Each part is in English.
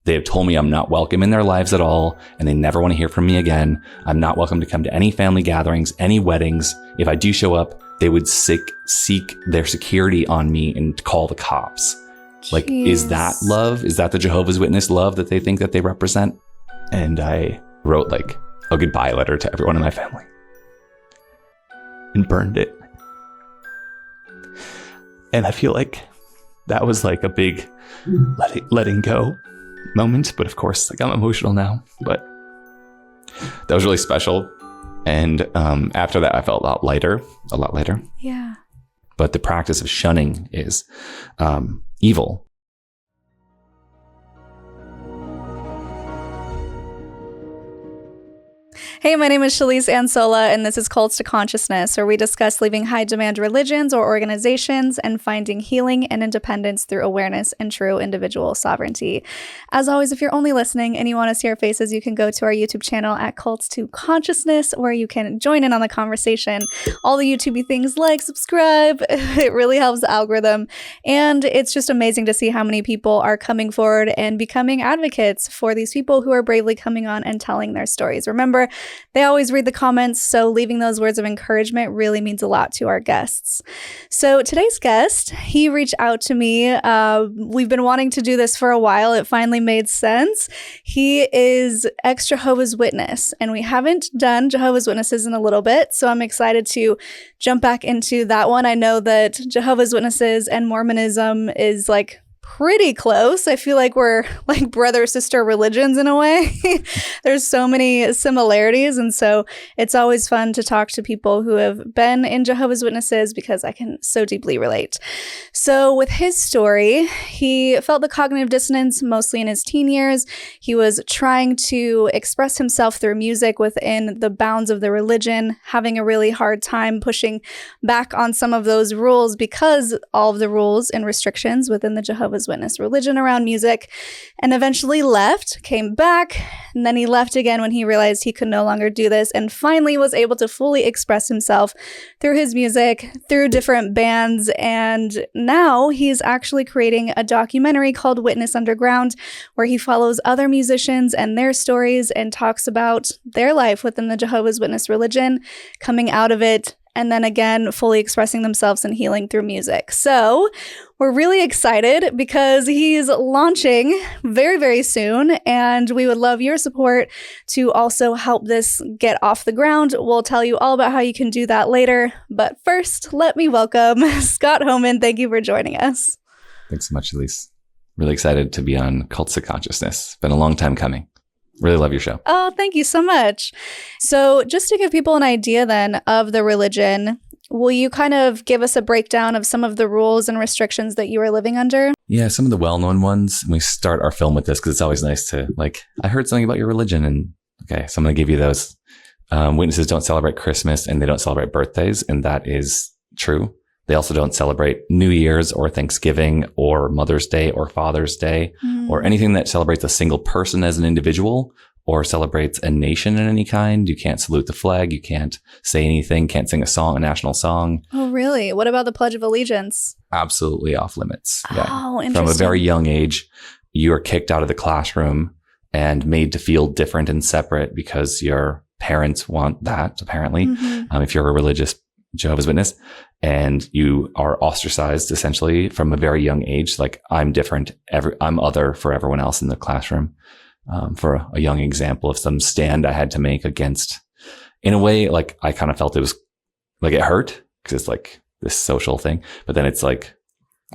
They have told me I'm not welcome in their lives at all, and they never want to hear from me again. I'm not welcome to come to any family gatherings, any weddings. If I do show up, they would seek their security on me and call the cops. Jeez. Like, is that love? Is that the Jehovah's Witness love that they think that they represent? And I wrote like a goodbye letter to everyone in my family and burned it. And I feel like that was like a big letting go moment. But of course, like, I'm emotional now, but that was really special. And after that, I felt a lot lighter. Yeah. But the practice of shunning is evil. Hey, my name is Shelise and this is Cults to Consciousness, where we discuss leaving high-demand religions or organizations and finding healing and independence through awareness and true individual sovereignty. As always, if you're only listening and you want to see our faces, you can go to our YouTube channel at Cults to Consciousness, where you can join in on the conversation. All the YouTubey things like subscribe. It really helps the algorithm. And it's just amazing to see how many people are coming forward and becoming advocates for these people who are bravely coming on and telling their stories. Remember, they always read the comments, so leaving those words of encouragement really means a lot to our guests. So today's guest, he reached out to me. We've been wanting to do this for a while. It finally made sense. He is ex-Jehovah's Witness, and we haven't done Jehovah's Witnesses in a little bit, so I'm excited to jump back into that one. I know that Jehovah's Witnesses and Mormonism is like pretty close. I feel like we're like brother-sister religions in a way. There's so many similarities. And so it's always fun to talk to people who have been in Jehovah's Witnesses because I can so deeply relate. So with his story, he felt the cognitive dissonance mostly in his teen years. He was trying to express himself through music within the bounds of the religion, having a really hard time pushing back on some of those rules because all of the rules and restrictions within the Jehovah's Witness religion around music, and eventually left, came back, and then he left again when he realized he could no longer do this, and finally was able to fully express himself through his music, through different bands, and now he's actually creating a documentary called Witness Underground, where he follows other musicians and their stories and talks about their life within the Jehovah's Witness religion, coming out of it, and then again, fully expressing themselves and healing through music. So we're really excited because he's launching very, very soon, and we would love your support to also help this get off the ground. We'll tell you all about how you can do that later. But first, let me welcome Scott Homan. Thank you for joining us. Thanks so much, Elise. Really excited to be on Cults of Consciousness. Been a long time coming. Really love your show. Oh, thank you so much. So just to give people an idea then of the religion, will you kind of give us a breakdown of some of the rules and restrictions that you were living under? Yeah, some of the well-known ones. We start our film with this because it's always nice to, like, I heard something about your religion, and okay, so I'm going to give you those. Witnesses don't celebrate Christmas and they don't celebrate birthdays, and that is true. They also don't celebrate New Year's or Thanksgiving or Mother's Day or Father's Day or anything that celebrates a single person as an individual or celebrates a nation in any kind. You can't salute the flag. You can't say anything. Can't sing a song, a national song. Oh, really? What about the Pledge of Allegiance? Absolutely off limits. Oh, interesting. From a very young age, you are kicked out of the classroom and made to feel different and separate because your parents want that, apparently. If you're a religious Jehovah's Witness, and you are ostracized essentially from a very young age. Like, I'm different. I'm other for everyone else in the classroom. For a young example of some stand I had to make against, in a way, like, I kind of felt it was like it hurt because it's like this social thing, but then it's like,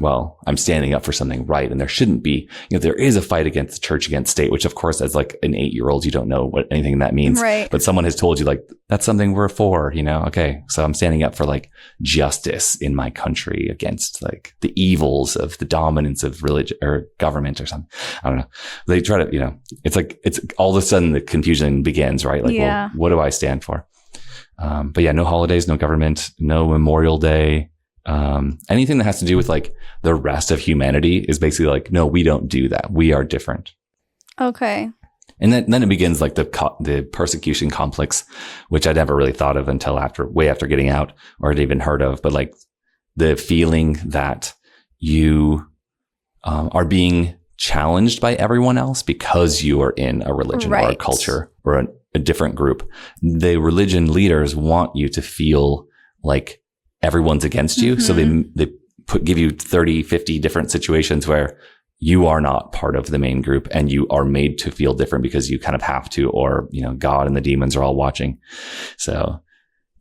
well, I'm standing up for something right. And there shouldn't be, there is a fight against the church, against state, which of course, as like an 8-year-old, you don't know what anything that means. Right. But someone has told you like, that's something we're for, okay. So I'm standing up for like justice in my country against like the evils of the dominance of religion or government or something. I don't know. They try to, it's like, it's all of a sudden the confusion begins, right? Like, well, what do I stand for? But yeah, no holidays, no government, no Memorial Day. Anything that has to do with like the rest of humanity is basically like, no, we don't do that. We are different. Okay. And then it begins like the persecution complex, which I never really thought of until way after getting out, or had even heard of. But like the feeling that you are being challenged by everyone else because you are in a religion or a Right. culture or a different group. The religion leaders want you to feel like everyone's against you. So they give you 30, 50 different situations where you are not part of the main group and you are made to feel different because you kind of have to, or, you know, God and the demons are all watching. So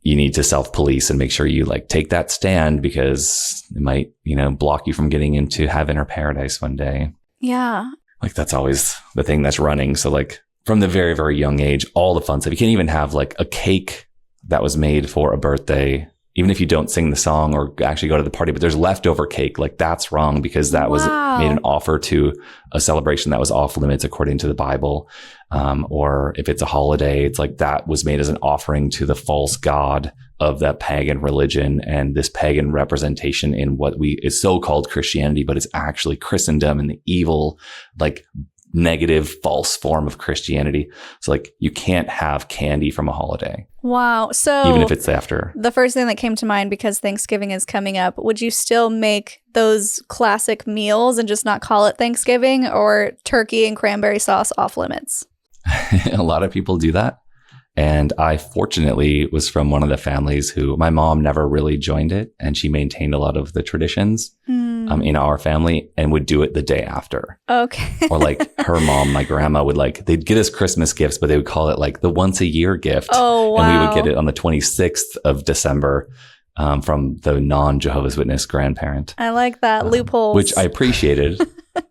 you need to self-police and make sure you like take that stand because it might, you know, block you from getting into heaven or paradise one day. Yeah. Like that's always the thing that's running. So like from the very, very young age, all the fun stuff. You can't even have like a cake that was made for a birthday, even if you don't sing the song or actually go to the party, but there's leftover cake. Like that's wrong because that was made an offer to a celebration that was off limits according to the Bible. Or if it's a holiday, it's like that was made as an offering to the false god of that pagan religion and this pagan representation in what is so-called Christianity, but it's actually Christendom and the evil, like negative, false form of Christianity. So like you can't have candy from a holiday. Wow. So even if it's after. The first thing that came to mind, because Thanksgiving is coming up, would you still make those classic meals and just not call it Thanksgiving, or turkey and cranberry sauce off limits? A lot of people do that. And I fortunately was from one of the families who my mom never really joined it, and she maintained a lot of the traditions in our family and would do it the day after. Okay. Or like her mom, my grandma would like, they'd get us Christmas gifts, but they would call it like the once a year gift. Oh, wow. And we would get it on the 26th of December from the non-Jehovah's Witness grandparent. I like that. Loopholes. Which I appreciated.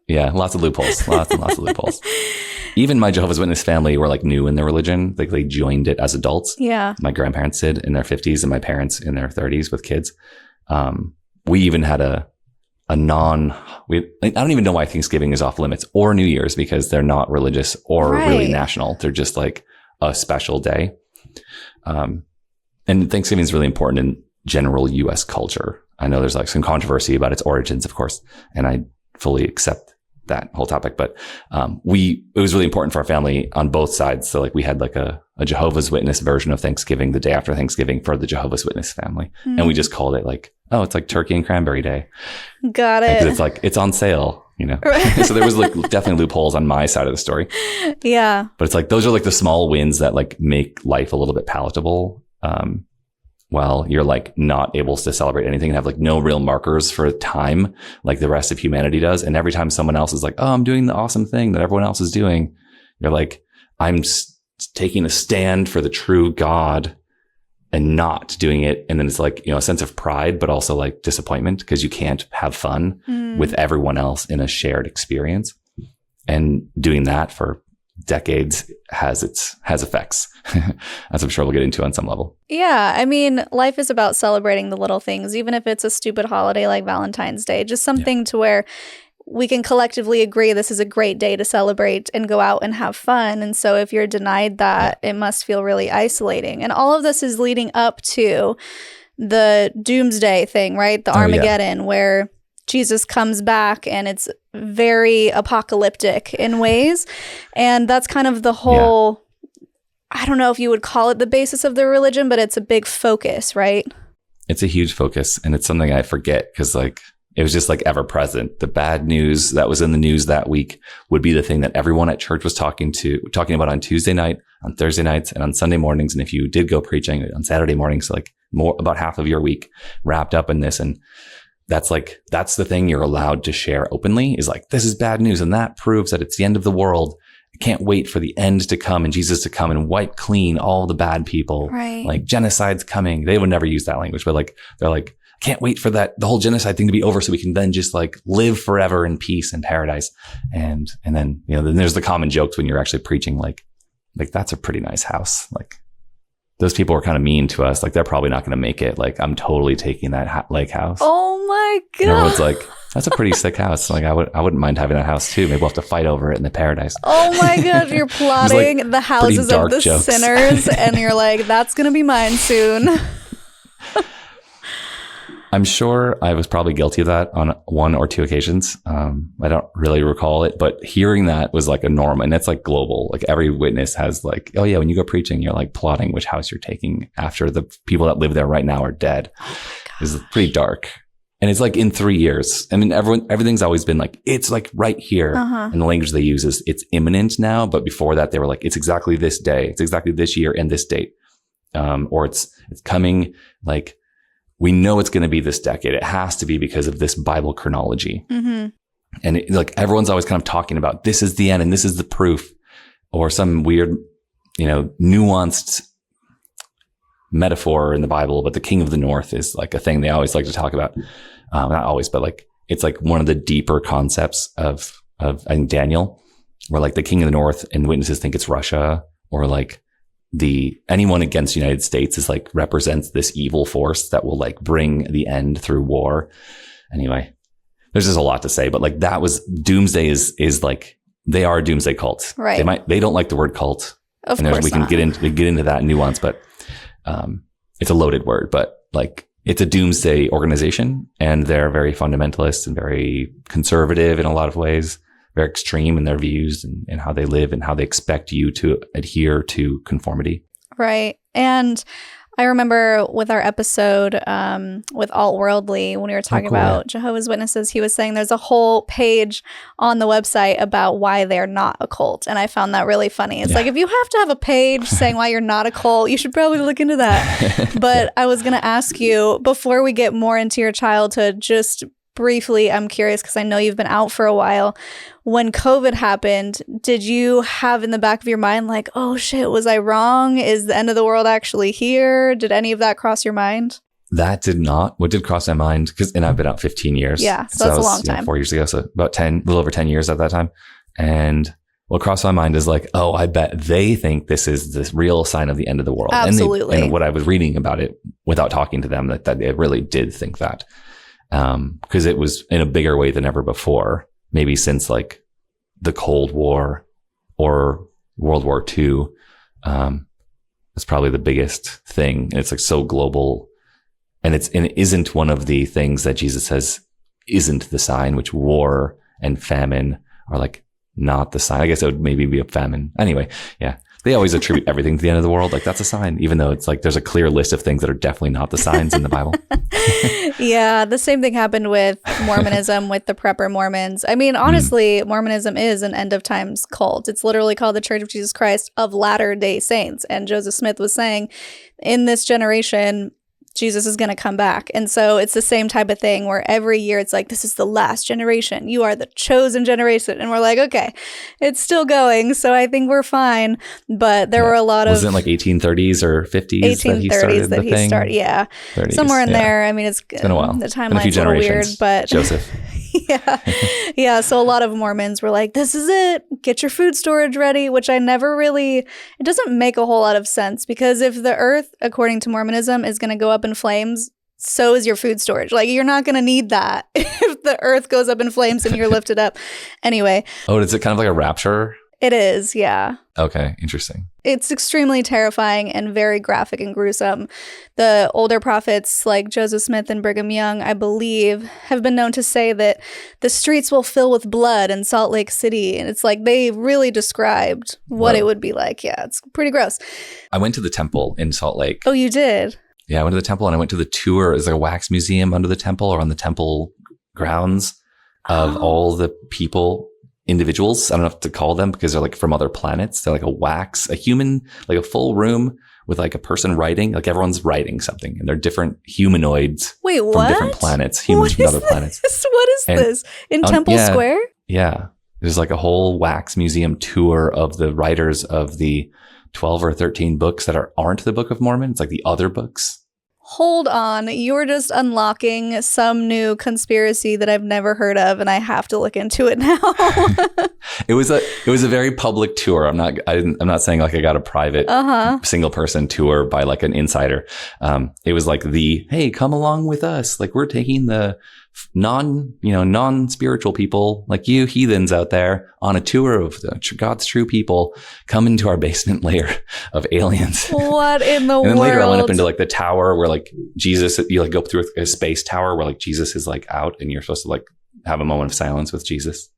Yeah, lots of loopholes. Lots and lots of loopholes. Even my Jehovah's Witness family were like new in their religion. Like they joined it as adults. Yeah. My grandparents did in their 50s and my parents in their 30s with kids. We even had I don't even know why Thanksgiving is off limits or New Year's, because they're not religious or really national. They're just like a special day. And Thanksgiving is really important in general U.S. culture. I know there's like some controversy about its origins, of course, and I fully accept that whole topic. But it was really important for our family on both sides. So like we had like a Jehovah's Witness version of Thanksgiving the day after Thanksgiving for the Jehovah's Witness family. And we just called it like, oh, it's like turkey and cranberry day. Got it. Because it's like, it's on sale, you know? So there was like definitely loopholes on my side of the story. Yeah. But it's like, those are like the small wins that like make life a little bit palatable. While you're like not able to celebrate anything and have like no real markers for time like the rest of humanity does. And every time someone else is like, oh, I'm doing the awesome thing that everyone else is doing, you're like, I'm taking a stand for the true God and not doing it. And then it's like, you know, a sense of pride, but also like disappointment because you can't have fun with everyone else in a shared experience. And doing that for decades has effects, as I'm sure we'll get into on some level. Yeah, I mean, life is about celebrating the little things, even if it's a stupid holiday like Valentine's Day, just something to where we can collectively agree this is a great day to celebrate and go out and have fun. And so if you're denied that, it must feel really isolating. And all of this is leading up to the Doomsday thing, right? The Armageddon, where Jesus comes back and it's very apocalyptic in ways. And that's kind of the whole, I don't know if you would call it the basis of their religion, but it's a big focus, right? It's a huge focus. And it's something I forget because like it was just like ever present. The bad news that was in the news that week would be the thing that everyone at church was talking about on Tuesday night, on Thursday nights, and on Sunday mornings. And if you did go preaching on Saturday mornings, like about half of your week wrapped up in this. And that's the thing you're allowed to share openly is like, this is bad news. And that proves that it's the end of the world. I can't wait for the end to come and Jesus to come and wipe clean all the bad people. Right. Like genocide's coming. They would never use that language, but like, they're like, I can't wait for the whole genocide thing to be over so we can then just like live forever in peace and paradise. And then, you know, then there's the common jokes when you're actually preaching, like that's a pretty nice house. Like those people were kind of mean to us. Like they're probably not going to make it. Like I'm totally taking that lake house. Oh my God. And everyone's like, that's a pretty sick house. Like I wouldn't mind having that house too. Maybe we'll have to fight over it in the paradise. Oh my God. You're plotting like the houses of the jokes. sinners. And you're like, that's going to be mine soon. I'm sure I was probably guilty of that on one or two occasions. I don't really recall it, but hearing that was like a norm, and that's like global. Like every witness has like, oh yeah, when you go preaching, you're like plotting which house you're taking after the people that live there right now are dead. It's pretty dark. And it's like in 3 years. I mean, everything's always been like, it's like right here. And the language they use is it's imminent now. But before that, they were like, it's exactly this day. It's exactly this year and this date. Or it's coming, like, we know it's going to be this decade. It has to be because of this Bible chronology. And like everyone's always kind of talking about this is the end and this is the proof, or some weird, nuanced metaphor in the Bible. But the King of the North is like a thing they always like to talk about. Not always, but like it's like one of the deeper concepts of I think Daniel, where like the King of the North and witnesses think it's Russia, or like anyone against the United States is like represents this evil force that will like bring the end through war. Anyway, there's just a lot to say, but like that was Doomsday is like, they are a Doomsday cult. Right. They don't like the word cult. Of course we can get into that nuance, but it's a loaded word, but like it's a Doomsday organization, and they're very fundamentalist and very conservative in a lot of ways, very extreme in their views and how they live and how they expect you to adhere to conformity. Right. And I remember with our episode with Alt Worldly, when we were talking about Jehovah's Witnesses, he was saying there's a whole page on the website about why they're not a cult. And I found that really funny. It's like, if you have to have a page saying why you're not a cult, you should probably look into that. But I was going to ask you, before we get more into your childhood, just briefly, I'm curious because I know you've been out for a while. When COVID happened, did you have in the back of your mind like, oh shit, was I wrong? Is the end of the world actually here? Did any of that cross your mind? That did not. What did cross my mind, and I've been out 15 years. Yeah, so that's a long time. 4 years ago, so about a little over 10 years at that time. And what crossed my mind is like, oh, I bet they think this is this real sign of the end of the world. Absolutely. And what I was reading about it without talking to them, that they really did think that. Because it was in a bigger way than ever before, maybe since like the Cold War or World War II. It's probably the biggest thing. And it's like so global, and it isn't one of the things that Jesus says isn't the sign, which war and famine are like not the sign. I guess it would maybe be a famine. Anyway, yeah. They always attribute everything to the end of the world. Like that's a sign, even though it's like there's a clear list of things that are definitely not the signs in the Bible. Yeah, the same thing happened with Mormonism, with the prepper Mormons. I mean, honestly, Mormonism is an end of times cult. It's literally called the Church of Jesus Christ of Latter-day Saints. And Joseph Smith was saying, in this generation, Jesus is going to come back. And so it's the same type of thing where every year it's like, this is the last generation. You are the chosen generation. And we're like, okay, it's still going. So I think we're fine. But there were a lot of... Was it like 1830s or 50s 1830s that he started? Yeah. 30s, somewhere in there. I mean, it's been a while. The timeline's a little weird, but... Joseph. Yeah. So a lot of Mormons were like, this is it. Get your food storage ready, which I never really... It doesn't make a whole lot of sense, because if the earth, according to Mormonism, is going to go up in flames, so is your food storage. Like, you're not going to need that if the earth goes up in flames and you're lifted up. Anyway. Oh, is it kind of like a rapture? It is, yeah. Okay, interesting. It's extremely terrifying and very graphic and gruesome. The older prophets like Joseph Smith and Brigham Young, I believe, have been known to say that the streets will fill with blood in Salt Lake City. And it's like they really described what it would be like. Yeah, it's pretty gross. I went to the temple in Salt Lake. Oh, you did? Yeah, I went to the temple, and I went to the tour. Is there a wax museum under the temple or on the temple grounds of all the people, individuals? I don't know what to call them, because they're like from other planets. They're like a human, like a full room with like a person writing, like everyone's writing something, and they're different humanoids. Wait, from what? Different planets, humans from other planets. What is this? In Temple Square? Yeah. There's like a whole wax museum tour of the writers of the 12 or 13 books that aren't the Book of Mormon. It's like the other books. Hold on. You're just unlocking some new conspiracy that I've never heard of, and I have to look into it now. It was a very public tour. I'm not saying like I got a private single person tour by like an insider. It was like hey, come along with us. Like, we're taking the non-spiritual people like you heathens out there on a tour of God's true people. Come into our basement layer of aliens. What in the world? And then later I went up into like the tower where like Jesus, you like go up through a space tower where like Jesus is like out, and you're supposed to like have a moment of silence with Jesus.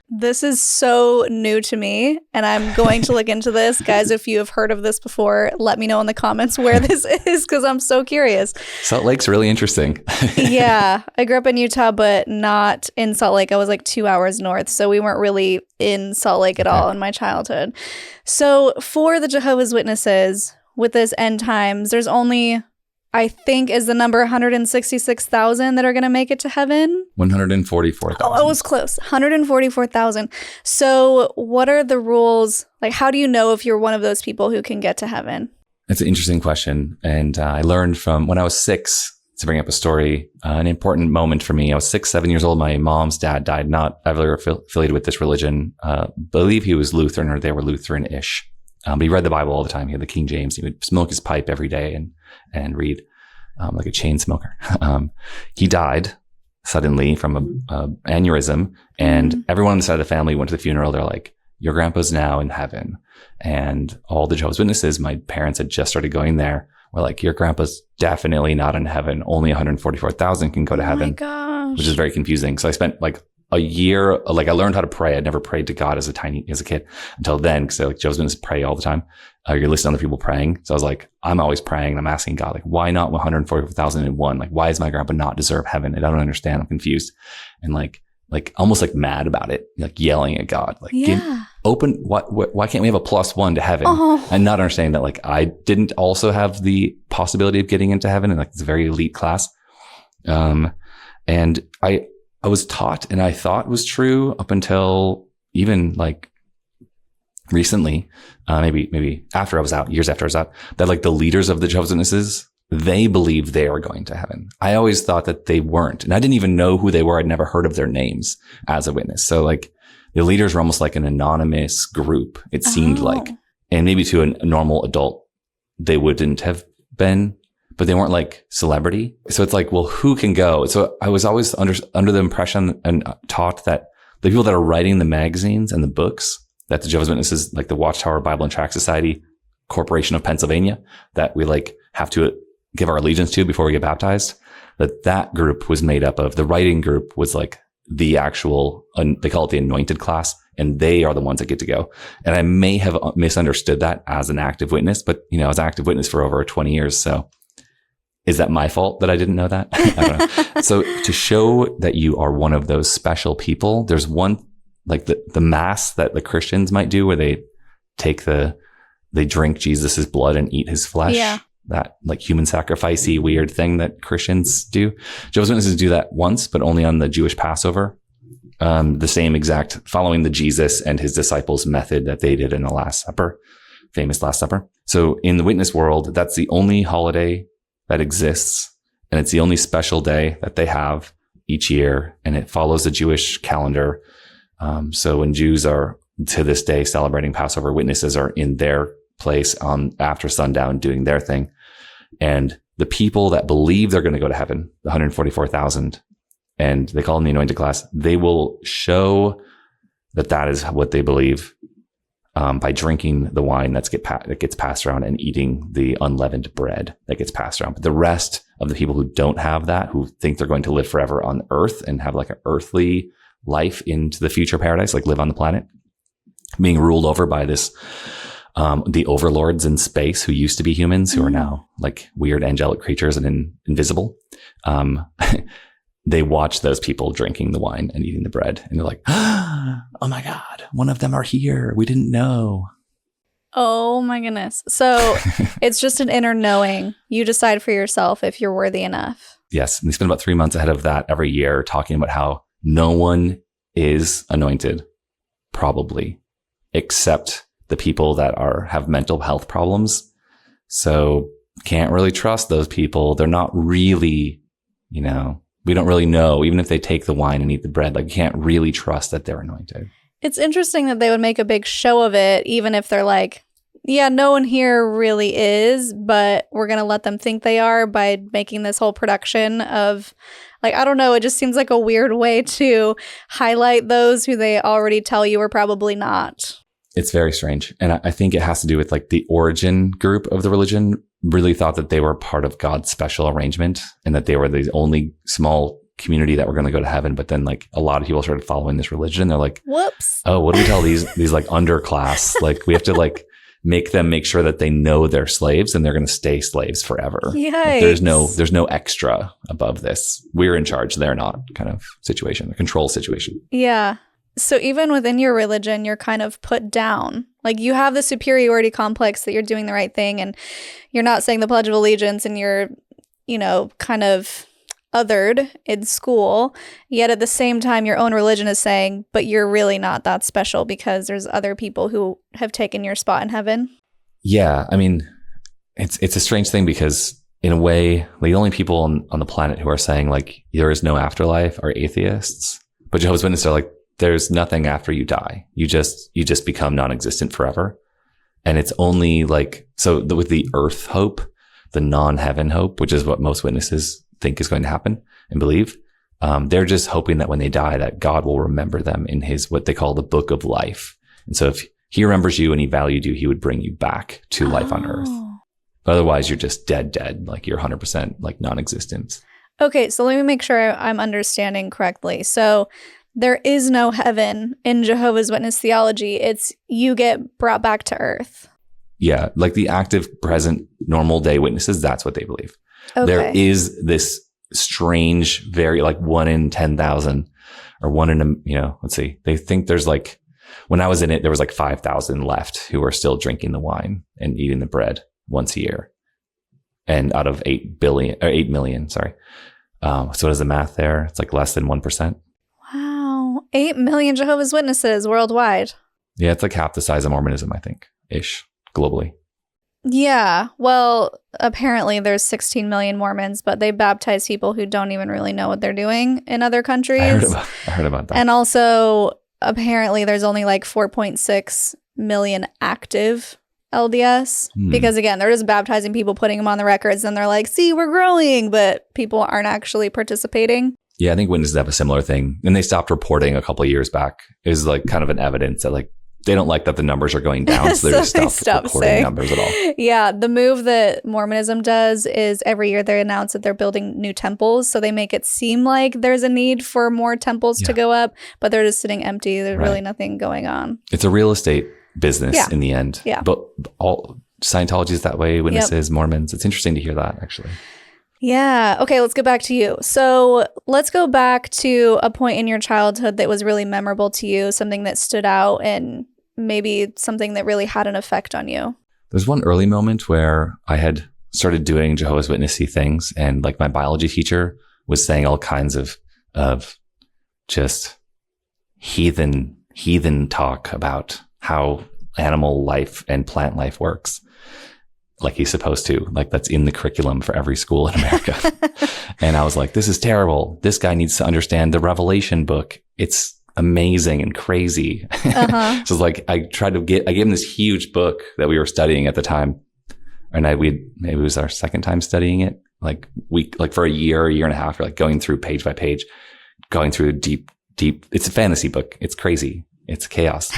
This is so new to me, and I'm going to look into this. Guys, if you have heard of this before, let me know in the comments where this is, because I'm so curious. Salt Lake's really interesting. Yeah, I grew up in Utah, but not in Salt Lake. I was like 2 hours north, so we weren't really in Salt Lake at all in my childhood. So for the Jehovah's Witnesses, with this end times, there's only, I think, is the number 166,000 that are going to make it to heaven? 144,000. Oh, it was close. 144,000. So what are the rules? Like, how do you know if you're one of those people who can get to heaven? That's an interesting question. And I learned from when I was 6, to bring up a story, an important moment for me. I was 6, 7 years old. My mom's dad died, not ever affiliated with this religion. Believe he was Lutheran, or they were Lutheran-ish. But he read the Bible all the time. He had the King James. He would smoke his pipe every day and read like a chain smoker. He died suddenly from a aneurysm, and everyone on the side of the family went to the funeral. They're like, your grandpa's now in heaven. And all the Jehovah's Witnesses, my parents had just started going there, were like, your grandpa's definitely not in heaven. Only 144,000 can go to heaven, which is very confusing. So I spent like a year, like I learned how to pray. I'd never prayed to God as a kid until then, because like Jehovah's Witnesses pray all the time. You're listening to other people praying. So I was like, I'm always praying, and I'm asking God, like, why not 144,001? Like, why does my grandpa not deserve heaven? I don't understand. I'm confused. And like almost like mad about it, like yelling at God, like, why can't we have a +1 to heaven? And not understanding that like I didn't also have the possibility of getting into heaven, and like it's a very elite class. And I was taught, and I thought was true up until even like recently, maybe after I was out, years after I was out, that like the leaders of the Jehovah's Witnesses, they believed they were going to heaven. I always thought that they weren't, and I didn't even know who they were. I'd never heard of their names as a witness. So like the leaders were almost like an anonymous group, it seemed like, and maybe to a normal adult, they wouldn't have been, but they weren't like celebrity. So it's like, well, who can go? So I was always under the impression and taught that the people that are writing the magazines and the books, that the Jehovah's Witnesses, like the Watchtower Bible and Tract Society Corporation of Pennsylvania, that we like have to give our allegiance to before we get baptized, that group was made up of, the writing group was like the actual, they call it the anointed class, and they are the ones that get to go. And I may have misunderstood that as an active witness, but you know, I was an active witness for over 20 years. So is that my fault that I didn't know that? I don't know. So to show that you are one of those special people, there's one, like the mass that the Christians might do, where they drink Jesus's blood and eat his flesh. Yeah. That like human sacrificey weird thing that Christians do. Jehovah's Witnesses do that once, but only on the Jewish Passover. The same exact, following the Jesus and his disciples method that they did in the Last Supper, famous Last Supper. So in the witness world, that's the only holiday that exists, and it's the only special day that they have each year, and it follows the Jewish calendar. So when Jews are to this day celebrating Passover, witnesses are in their place on after sundown doing their thing. And the people that believe they're going to go to heaven, the 144,000, and they call them the anointed class, they will show that is what they believe by drinking the wine that gets passed around and eating the unleavened bread that gets passed around. But the rest of the people who don't have that, who think they're going to live forever on earth and have like an earthly life into the future paradise, like live on the planet, being ruled over by this the overlords in space who used to be humans, who are now like weird angelic creatures and invisible. They watch those people drinking the wine and eating the bread, and they're like, oh my God, one of them are here. We didn't know. Oh my goodness. So it's just an inner knowing. You decide for yourself if you're worthy enough. Yes. And we spend about 3 months ahead of that every year talking about how no one is anointed, probably, except the people that have mental health problems. So can't really trust those people. They're not really, we don't really know, even if they take the wine and eat the bread, like you can't really trust that they're anointed. It's interesting that they would make a big show of it, even if they're like, yeah, no one here really is, but we're going to let them think they are by making this whole production of, like, I don't know, it just seems like a weird way to highlight those who they already tell you are probably not. It's very strange. And I think it has to do with like the origin group of the religion really thought that they were part of God's special arrangement, and that they were the only small community that were going to go to heaven. But then like a lot of people started following this religion. They're like, whoops. Oh, what do we tell these like underclass? Like we have to like make sure that they know they're slaves and they're going to stay slaves forever. Like, there's no extra above this. We're in charge. They're not, kind of situation, a control situation. Yeah. So even within your religion, you're kind of put down. Like you have the superiority complex that you're doing the right thing and you're not saying the Pledge of Allegiance and you're, kind of othered in school. Yet at the same time, your own religion is saying, but you're really not that special because there's other people who have taken your spot in heaven. Yeah. I mean, it's a strange thing because in a way, the only people on the planet who are saying like there is no afterlife are atheists. But Jehovah's Witnesses are like, there's nothing after you die. You just become non-existent forever. And it's only like, with the earth hope, the non-heaven hope, which is what most witnesses think is going to happen and believe, they're just hoping that when they die, that God will remember them in his, what they call the book of life. And so if he remembers you and he valued you, he would bring you back to life on earth. But otherwise, you're just dead. Like you're 100% like non-existent. Okay. So let me make sure I'm understanding correctly. So there is no heaven in Jehovah's Witness theology. It's you get brought back to earth. Yeah. Like the active, present, normal day witnesses, that's what they believe. Okay. There is this strange, very like 1 in 10,000 or 1 in let's see. They think there's like, when I was in it, there was like 5,000 left who are still drinking the wine and eating the bread once a year. And out of 8 million, sorry. So what is the math there? It's like less than 1%. Wow. 8 million Jehovah's Witnesses worldwide. Yeah. It's like half the size of Mormonism, I think, ish, globally. Yeah. Well, apparently there's 16 million Mormons, but they baptize people who don't even really know what they're doing in other countries. I heard about that. And also, apparently there's only like 4.6 million active LDS because, again, they're just baptizing people, putting them on the records, and they're like, see, we're growing, but people aren't actually participating. Yeah, I think witnesses have a similar thing. And they stopped reporting a couple of years back. It was like kind of an evidence that like they don't like that the numbers are going down, so they just stopped recording numbers at all. Yeah, the move that Mormonism does is every year they announce that they're building new temples, so they make it seem like there's a need for more temples to go up, but they're just sitting empty. There's really nothing going on. It's a real estate business in the end. Yeah. But all Scientology is that way, witnesses, Mormons. It's interesting to hear that, actually. Yeah. Okay, let's get back to you. So let's go back to a point in your childhood that was really memorable to you, something that stood out and maybe something that really had an effect on you. There's one early moment where I had started doing Jehovah's Witness-y things, and like my biology teacher was saying all kinds of just heathen talk about how animal life and plant life works. Like he's supposed to, like that's in the curriculum for every school in America. And I was like, this is terrible. This guy needs to understand the Revelation book. It's amazing and crazy. So it's like, I gave him this huge book that we were studying at the time. And maybe it was our second time studying it. Like for a year and a half, we're like going through page by page, going through deep, it's a fantasy book. It's crazy. It's chaos.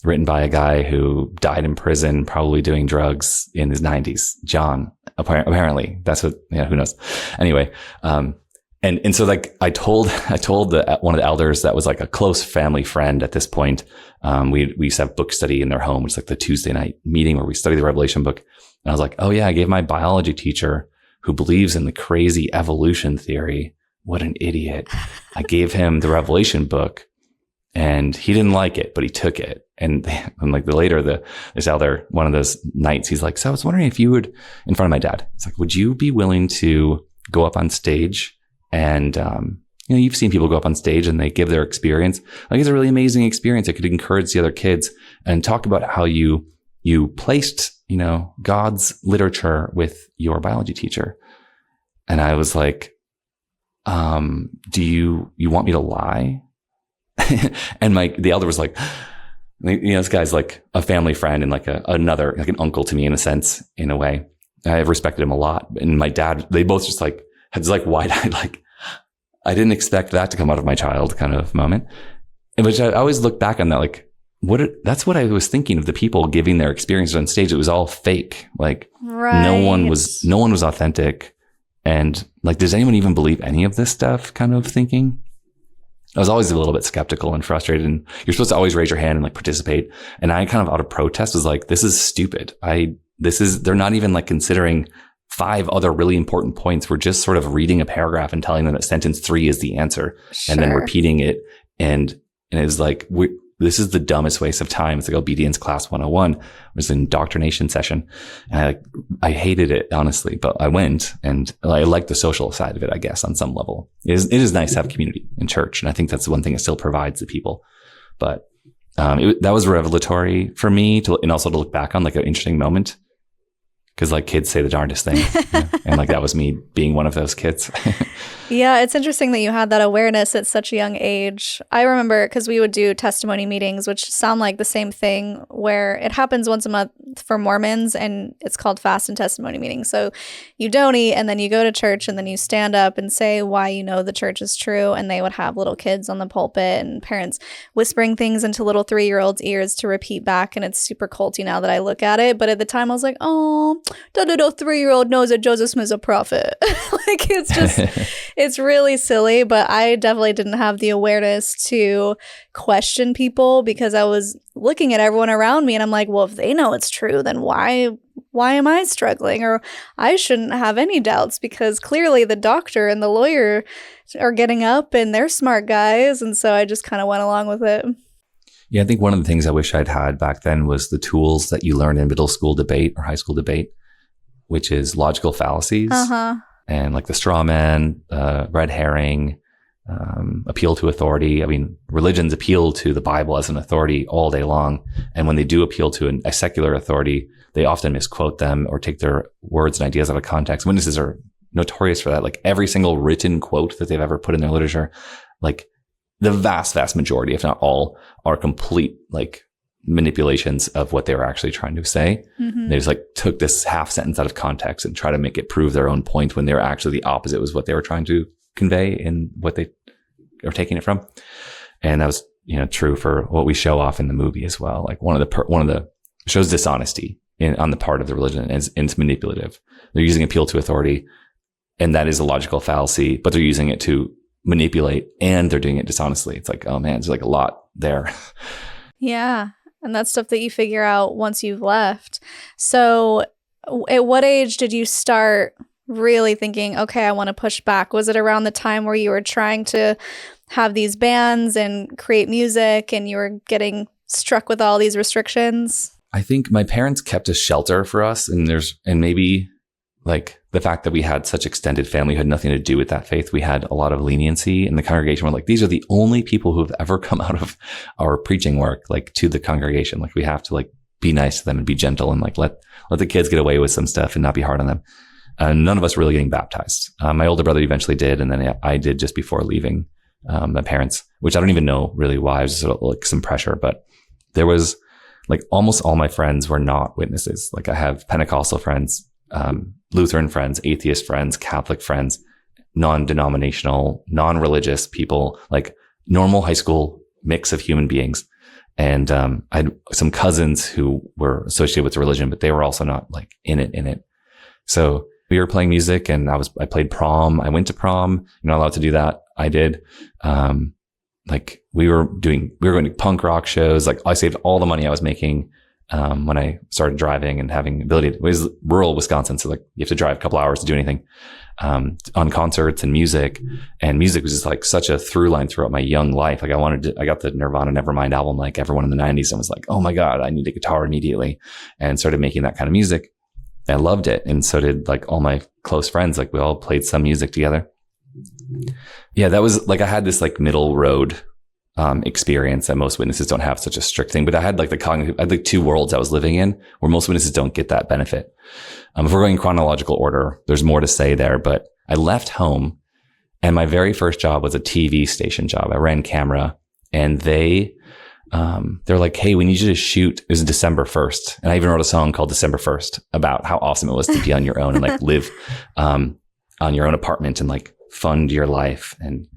Written by a guy who died in prison, probably doing drugs in his 90s. John, apparently. That's what, who knows? Anyway, and so like I told one of the elders that was like a close family friend at this point. We used to have book study in their home, which is like the Tuesday night meeting where we study the Revelation book. And I was like, oh yeah, I gave my biology teacher who believes in the crazy evolution theory. What an idiot. I gave him the Revelation book and he didn't like it, but he took it. And like this elder, one of those nights, he's like, so I was wondering if you would, in front of my dad, it's like, would you be willing to go up on stage? And, you've seen people go up on stage and they give their experience. Like it's a really amazing experience. It could encourage the other kids and talk about how you placed, God's literature with your biology teacher. And I was like, do you want me to lie? And the elder was like, this guy's like a family friend and like another, like an uncle to me in a sense, in a way. I've respected him a lot. And my dad, they both just like had this like wide-eyed, like, I didn't expect that to come out of my child kind of moment. And which I always look back on that, like, that's what I was thinking of the people giving their experiences on stage. It was all fake. Like no one was authentic. And like, does anyone even believe any of this stuff kind of thinking? I was always a little bit skeptical and frustrated, and you're supposed to always raise your hand and like participate. And I kind of out of protest was like, this is stupid. They're not even like considering 5 other really important points. We're just sort of reading a paragraph and telling them that sentence 3 is the answer, and then repeating it. And it was like, this is the dumbest waste of time. It's like obedience class 101. It was an indoctrination session. And I hated it, honestly, but I went, and I liked the social side of it, I guess, on some level. It is nice to have community in church. And I think that's the one thing it still provides to people. But that was revelatory for me and also to look back on like an interesting moment. Because like kids say the darndest thing. And like that was me being one of those kids. Yeah, it's interesting that you had that awareness at such a young age. I remember because we would do testimony meetings, which sound like the same thing, where it happens once a month for Mormons, and it's called fast and testimony meetings. So you don't eat, and then you go to church, and then you stand up and say why you know the church is true. And they would have little kids on the pulpit and parents whispering things into little 3-year-olds' ears to repeat back. And it's super culty now that I look at it. But at the time I was like, oh, the little 3-year-old knows that Joseph Smith is a prophet. Like, it's just, it's really silly. But I definitely didn't have the awareness to question people, because I was looking at everyone around me and I'm like, well, if they know it's true, then why am I struggling? Or I shouldn't have any doubts, because clearly the doctor and the lawyer are getting up and they're smart guys. And so I just kind of went along with it. Yeah, I think one of the things I wish I'd had back then was the tools that you learn in middle school debate or high school debate, which is logical fallacies and like the straw man, red herring, appeal to authority. I mean, religions appeal to the Bible as an authority all day long. And when they do appeal to a secular authority, they often misquote them or take their words and ideas out of context. Witnesses are notorious for that. Like every single written quote that they've ever put in their literature, like the vast, vast majority, if not all, are complete like manipulations of what they were actually trying to say. They just like took this half sentence out of context and try to make it prove their own point when they were actually the opposite was what they were trying to convey in what they are taking it from. And that was, true for what we show off in the movie as well. Like one of the shows dishonesty on the part of the religion, and it's manipulative. They're using appeal to authority, and that is a logical fallacy, but they're using it to manipulate, and they're doing it dishonestly. It's like, oh man, there's like a lot there. Yeah. And that's stuff that you figure out once you've left. So at what age did you start really thinking, okay, I want to push back? Was it around the time where you were trying to have these bands and create music and you were getting struck with all these restrictions? I think my parents kept a shelter for us, and maybe like the fact that we had such extended family had nothing to do with that faith. We had a lot of leniency in the congregation. We're like, these are the only people who have ever come out of our preaching work, like to the congregation. Like we have to like be nice to them and be gentle and like let the kids get away with some stuff and not be hard on them. None of us really getting baptized. My older brother eventually did. And then I did just before leaving my parents, which I don't even know really why. It was just like some pressure, but there was like almost all my friends were not witnesses. Like I have Pentecostal friends, Lutheran friends, atheist friends, Catholic friends, non-denominational, non-religious people, like normal high school mix of human beings. And I had some cousins who were associated with religion, but they were also not like in it. So we were playing music, and I played prom. I went to prom. You're not allowed to do that. I did. Like we were going to punk rock shows. Like I saved all the money I was making when I started driving and having ability. It was rural Wisconsin, so like you have to drive a couple hours to do anything, on concerts and music. And music was just like such a through line throughout my young life. Like I got the Nirvana Nevermind album like everyone in the 90s, and was like, oh my God, I need a guitar immediately, and started making that kind of music. I loved it. And so did like all my close friends. Like we all played some music together. Yeah, that was like, I had this like middle road experience that most witnesses don't have such a strict thing, but I had like I had like two worlds I was living in where most witnesses don't get that benefit. If we're going in chronological order, there's more to say there, but I left home, and my very first job was a TV station job. I ran camera, and they're like, hey, we need you to shoot. It was December 1st. And I even wrote a song called December 1st about how awesome it was to be on your own and like live, on your own apartment and like fund your life. And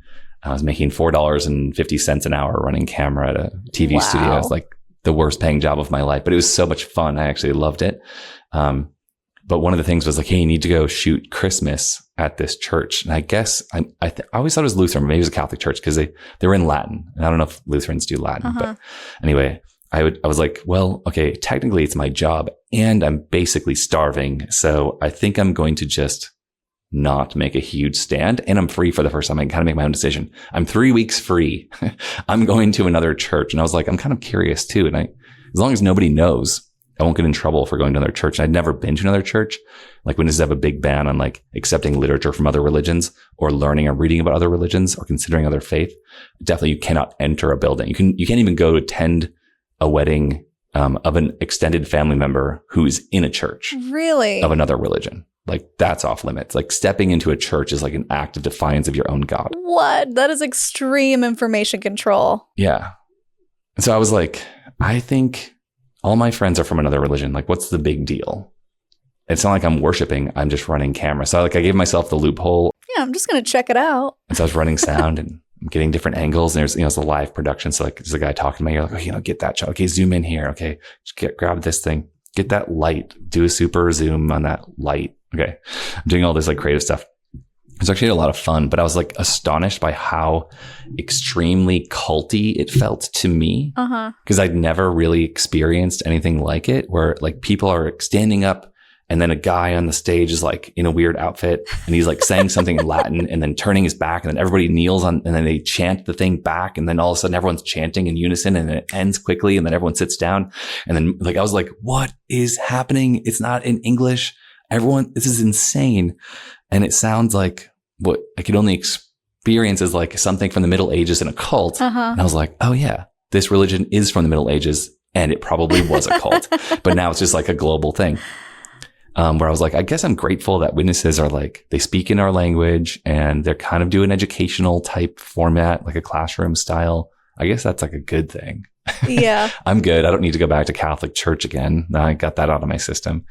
I was making $4.50 an hour running camera at a TV studio. It was like the worst paying job of my life, but it was so much fun. I actually loved it. but one of the things was like, hey, you need to go shoot Christmas at this church. And I guess I always thought it was Lutheran, but maybe it was a Catholic church because they were in Latin. And I don't know if Lutherans do Latin, but anyway, I was like, well, okay, technically it's my job and I'm basically starving. So I think I'm going to just not make a huge stand, and I'm free for the first time. I can kind of make my own decision. I'm 3 weeks free. I'm going to another church. And I was like, I'm kind of curious too. And as long as nobody knows, I won't get in trouble for going to another church. And I'd never been to another church. Like when does have a big ban on like accepting literature from other religions or learning or reading about other religions or considering other faith. Definitely you cannot enter a building. You can't even go to attend a wedding of an extended family member who's in a church. Really? Of another religion. Like that's off limits. Like stepping into a church is like an act of defiance of your own God. What? That is extreme information control. Yeah. And so I was like, I think all my friends are from another religion. Like, what's the big deal? It's not like I'm worshiping. I'm just running camera. So like I gave myself the loophole. Yeah, I'm just going to check it out. And so I was running sound and I'm getting different angles. And there's, it's a live production. So like there's a guy talking to me. You're like, oh, get that shot. Okay, zoom in here. Okay, just grab this thing. Get that light. Do a super zoom on that light. Okay. I'm doing all this like creative stuff. It's actually a lot of fun, but I was like astonished by how extremely culty it felt to me. Because I'd never really experienced anything like it where like people are standing up and then a guy on the stage is like in a weird outfit and he's like saying something in Latin and then turning his back and then everybody kneels on and then they chant the thing back and then all of a sudden everyone's chanting in unison and it ends quickly and then everyone sits down and then like I was like, what is happening? It's not in English. Everyone, this is insane. And it sounds like what I could only experience as like something from the Middle Ages in a cult. And I was like, oh yeah, this religion is from the Middle Ages and it probably was a cult, but now it's just like a global thing. Where I was like, I guess I'm grateful that witnesses are like, they speak in our language and they're kind of doing educational type format, like a classroom style. I guess that's like a good thing. Yeah. I'm good. I don't need to go back to Catholic church again. Now I got that out of my system.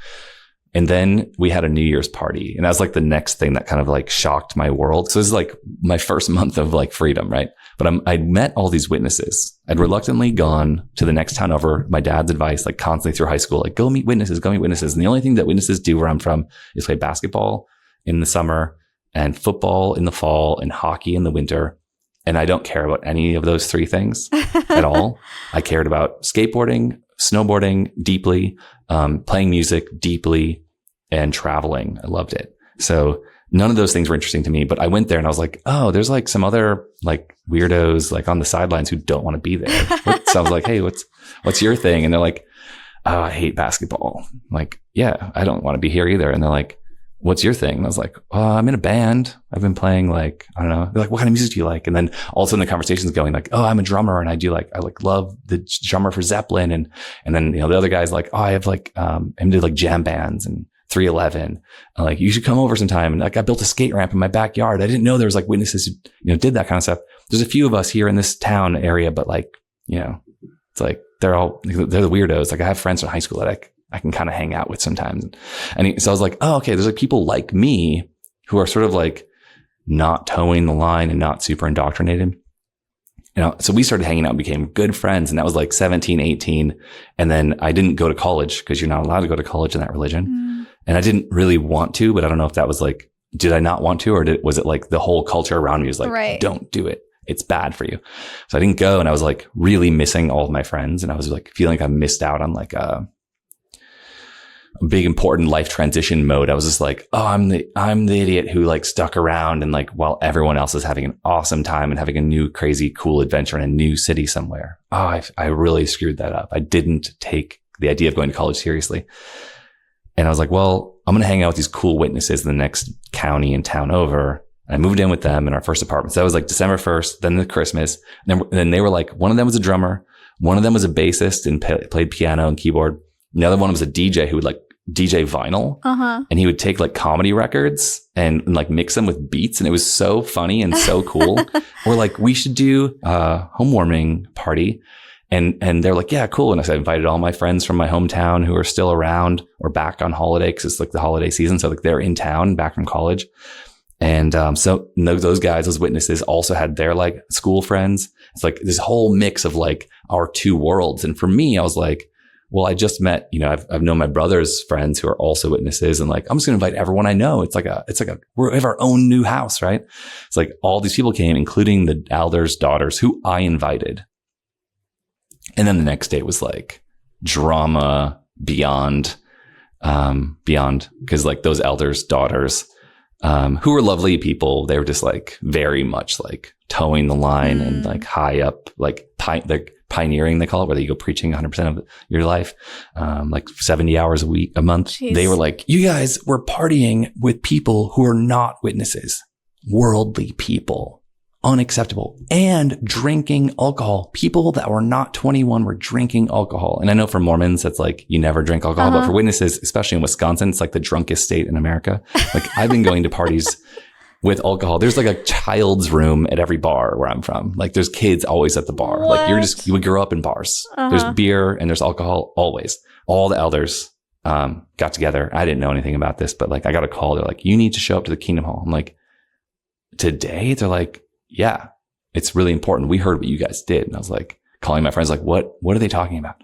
And then we had a New Year's party. And that was like the next thing that kind of like shocked my world. So this is like my first month of like freedom, right? But I'd met all these witnesses. I'd reluctantly gone to the next town over, my dad's advice, like constantly through high school, like go meet witnesses. And the only thing that witnesses do where I'm from is play basketball in the summer and football in the fall and hockey in the winter. And I don't care about any of those three things at all. I cared about skateboarding, snowboarding deeply, playing music deeply, and traveling. I loved it. So none of those things were interesting to me, but I went there and I was like, oh, there's like some other like weirdos like on the sidelines who don't want to be there. So I was like, hey, what's your thing? And they're like, oh, I hate basketball. I'm like, yeah, I don't want to be here either. And they're like, what's your thing? And I was like, I'm in a band. I've been playing like, I don't know. They're like, what kind of music do you like? And then all of a sudden the conversation's going like, oh, I'm a drummer and I love the drummer for Zeppelin. And then, the other guy's like, oh, I have like, I'm into like jam bands and 311. I'm like, you should come over sometime. And like, I built a skate ramp in my backyard. I didn't know there was like witnesses who, did that kind of stuff. There's a few of us here in this town area, but like, it's like, they're the weirdos. Like I have friends from high school that I can kind of hang out with sometimes. So I was like, oh, okay, there's like people like me who are sort of like not towing the line and not super indoctrinated. So we started hanging out and became good friends. And that was like 17, 18. And then I didn't go to college because you're not allowed to go to college in that religion. And I didn't really want to, but I don't know if that was like, did I not want to, or was it like the whole culture around me was like, right, don't do it. It's bad for you. So I didn't go, and I was like really missing all of my friends. And I was like feeling like I missed out on like a big important life transition mode. I was just like, oh, I'm the idiot who like stuck around and like while everyone else is having an awesome time and having a new crazy cool adventure in a new city somewhere. Oh, I really screwed that up. I didn't take the idea of going to college seriously. And I was like, well, I'm going to hang out with these cool witnesses in the next county and town over. And I moved in with them in our first apartment. So that was like December 1st, then the Christmas. And then they were like, one of them was a drummer. One of them was a bassist and played piano and keyboard. The other one was a DJ who would like DJ vinyl. And he would take like comedy records and like mix them with beats. And it was so funny and so cool. Or like, we should do a home warming party. And they're like, yeah, cool. And I invited all my friends from my hometown who are still around or back on holiday because it's like the holiday season. So like they're in town back from college. And so those guys, those witnesses also had their like school friends. It's like this whole mix of like our two worlds. And for me, I was like, well, I just met, I've known my brother's friends who are also witnesses, and like, I'm just going to invite everyone I know. It's like we have our own new house, right? It's like all these people came, including the elders' daughters who I invited. And then the next day was like drama beyond, because like those elders' daughters, who were lovely people, they were just like very much like towing the line and like high up, like pioneering, they call it, where you go preaching 100% of your life, like 70 hours a month. Jeez. They were like, you guys were partying with people who are not witnesses, worldly people, unacceptable, and drinking alcohol. People that were not 21 were drinking alcohol. And I know for Mormons, it's like you never drink alcohol, but for witnesses, especially in Wisconsin, it's like the drunkest state in America. Like I've been going to parties with alcohol. There's like a child's room at every bar where I'm from. Like there's kids always at the bar. What? Like you would grow up in bars. There's beer and there's alcohol always. All the elders got together. I didn't know anything about this, but like I got a call. They're like, you need to show up to the Kingdom Hall. I'm like, today? They're like, yeah, it's really important. We heard what you guys did. And I was like, calling my friends, like, what are they talking about?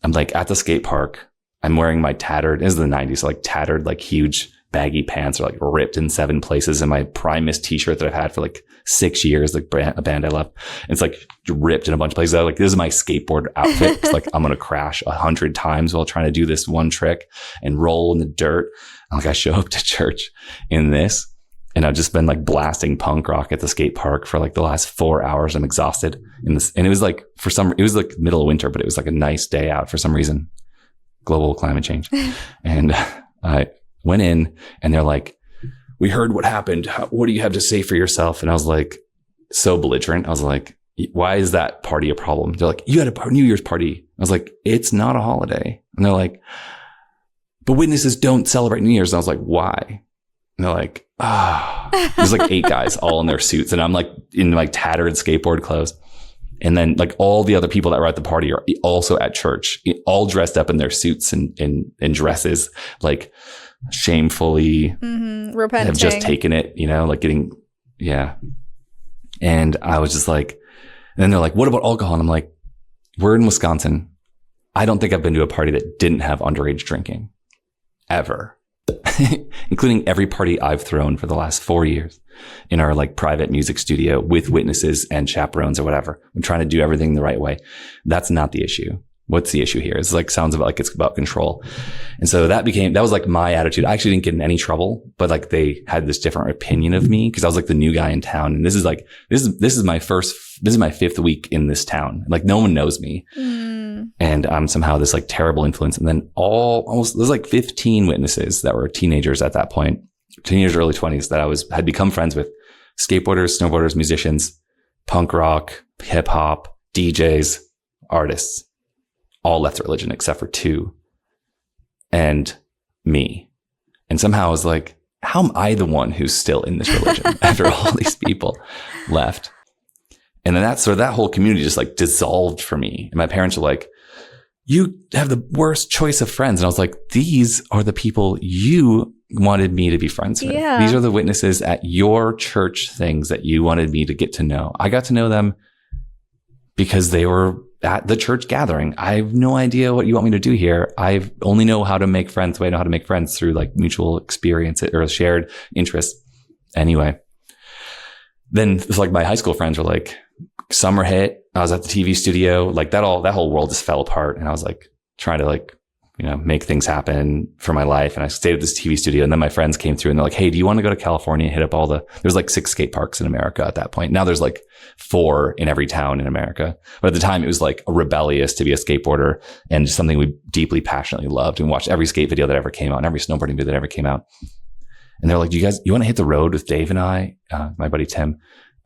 I'm like at the skate park. I'm wearing my tattered, this is the 90s, so like tattered, like huge baggy pants are like ripped in 7 places. And my Primus t-shirt that I've had for like 6 years, like a band I love. And it's like ripped in a bunch of places. I'm like, this is my skateboard outfit. It's like, I'm going to crash 100 times while trying to do this one trick and roll in the dirt. And like I show up to church in this, and I've just been like blasting punk rock at the skate park for like the last 4 hours. I'm exhausted in this. And it was like, it was like middle of winter, but it was like a nice day out for some reason. Global climate change. And I went in and they're like, we heard what happened. What do you have to say for yourself? And I was like, so belligerent. I was like, why is that party a problem? They're like, you had a New Year's party. I was like, it's not a holiday. And they're like, but witnesses don't celebrate New Year's. And I was like, why? And they're like, there's like 8 guys all in their suits. And I'm like in like tattered skateboard clothes. And then like all the other people that were at the party are also at church, all dressed up in their suits and dresses, like shamefully repenting. Have just taken it, like getting, yeah. And I was just like, and then they're like, what about alcohol? And I'm like, we're in Wisconsin. I don't think I've been to a party that didn't have underage drinking ever. Including every party I've thrown for the last 4 years in our like private music studio with witnesses and chaperones or whatever. I'm trying to do everything the right way. That's not the issue. What's the issue here? It's like, sounds about like it's about control. And so that was like my attitude. I actually didn't get in any trouble, but like they had this different opinion of me because I was like the new guy in town. And this is my 5th week in this town. Like no one knows me. And I'm somehow this like terrible influence. And then there's like 15 witnesses that were teenagers at that point, teenagers, early 20s that had become friends with, skateboarders, snowboarders, musicians, punk rock, hip hop, DJs, artists, all left the religion except for 2 and me. And somehow I was like, how am I the one who's still in this religion after all these people left? And then that whole community just like dissolved for me. And my parents were like, you have the worst choice of friends. And I was like, these are the people you wanted me to be friends with. Yeah. These are the witnesses at your church things that you wanted me to get to know. I got to know them because they were at the church gathering. I have no idea what you want me to do here. I only know how to make friends. The way I know how to make friends through like mutual experience or shared interests. Anyway, then it's like my high school friends were like, summer hit. I was at the TV studio. Like that whole world just fell apart. And I was like trying to like, make things happen for my life. And I stayed at this TV studio. And then my friends came through and they're like, hey, do you want to go to California and hit up there's like 6 skate parks in America at that point. Now there's like 4 in every town in America. But at the time it was like rebellious to be a skateboarder and just something we deeply passionately loved and watched every skate video that ever came out and every snowboarding video that ever came out. And they're like, you want to hit the road with Dave and I, my buddy Tim?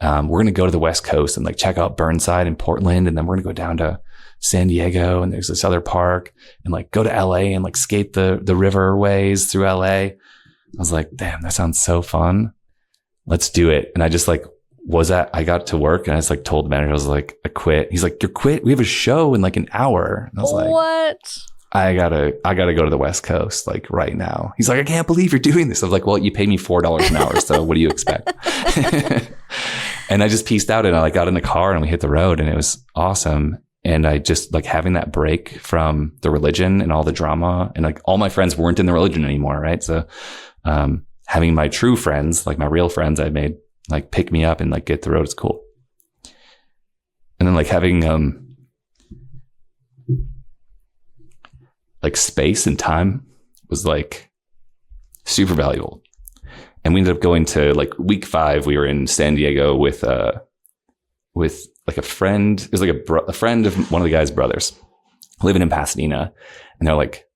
We're going to go to the West Coast and like check out Burnside in Portland. And then we're going to go down to San Diego and there's this other park and like go to LA and like skate the riverways through LA. I was like, damn, that sounds so fun. Let's do it. And I just like I got to work and I just like told the manager, I was like, I quit. He's like, you quit? We have a show in like an hour. And I was like, what? I gotta go to the West Coast like right now. He's like, I can't believe you're doing this. I was like, well, you paid me $4 an hour. So what do you expect? And I just pieced out and I like got in the car and we hit the road and it was awesome. And I just like having that break from the religion and all the drama, and like all my friends weren't in the religion anymore. Right. So, having my true friends, like my real friends I made, like pick me up and like get through it is cool. And then like having, like space and time was like super valuable. And we ended up going to like week 5, we were in San Diego with like a friend. It was like a friend of one of the guy's brothers living in Pasadena. And they're like,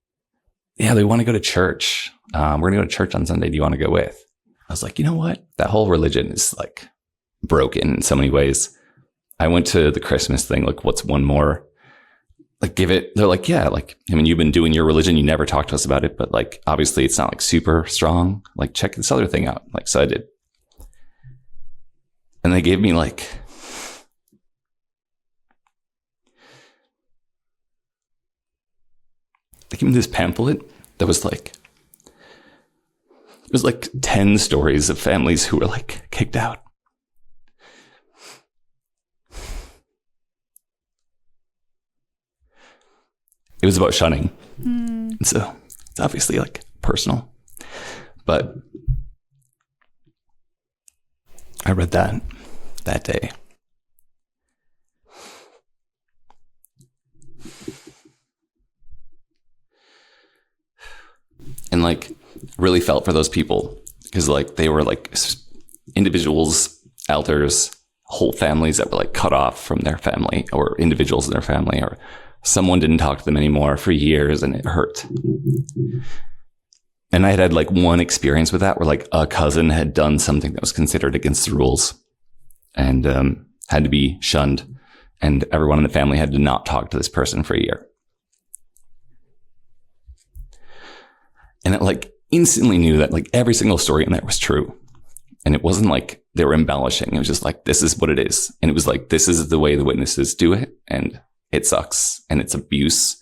yeah, they want to go to church. We're going to go to church on Sunday. Do you want to go with? I was like, you know what? That whole religion is like broken in so many ways. I went to the Christmas thing. Like, what's one more? Like, give it. They're like, yeah, like, I mean, you've been doing your religion. You never talked to us about it, but like, obviously it's not like super strong. Like, check this other thing out. Like, so I did. And they gave me like, they gave me this pamphlet that was like, it was like 10 stories of families who were like kicked out. It was about shunning. And so it's obviously like personal, but I read that day. And like really felt for those people, because like they were like individuals, elders, whole families that were like cut off from their family, or individuals in their family, or someone didn't talk to them anymore for years, and it hurt. And I had like one experience with that where like a cousin had done something that was considered against the rules and had to be shunned, and everyone in the family had to not talk to this person for a year. And it like instantly knew that like every single story in there was true. And it wasn't like they were embellishing. It was just like, this is what it is. And it was like, this is the way the witnesses do it. And it sucks. And it's abuse.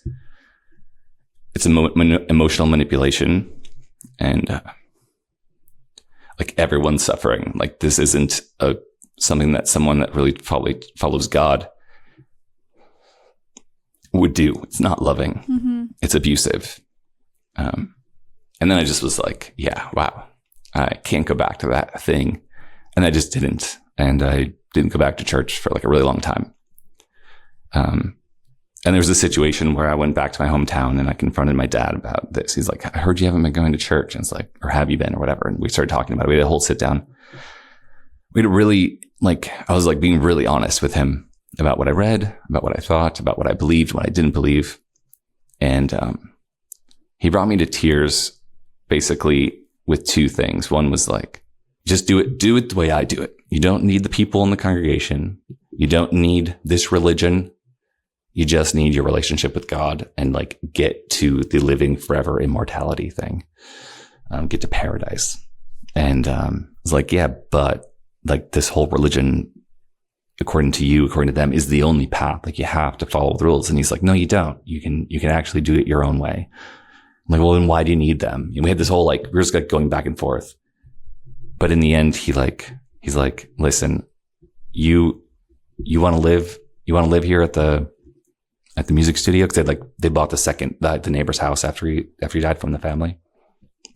It's emotional manipulation. And like everyone's suffering. Like this isn't something that someone that really probably follows God would do. It's not loving. Mm-hmm. It's abusive. And then I just was like, yeah, wow, I can't go back to that thing. And I just didn't. And I didn't go back to church for like a really long time. And there was a situation where I went back to my hometown and I confronted my dad about this. He's like, I heard you haven't been going to church. And it's like, or have you been, or whatever. And we started talking about it. We had a whole sit down. We had a really like, I was like being really honest with him about what I read, about what I thought, about what I believed, what I didn't believe. And he brought me to tears basically with 2 things. One was like, just do it the way I do it. You don't need the people in the congregation. You don't need this religion. You just need your relationship with God and like get to the living forever immortality thing. Get to paradise. And I was like, yeah, but like this whole religion, according to you, according to them, is the only path. Like you have to follow the rules. And he's like, no, you don't. You can actually do it your own way. I'm like, well, then why do you need them? And we had this whole like, we were just like going back and forth. But in the end, he's like, listen, you want to live here at the music studio? Cause they bought the neighbor's house after he died from the family.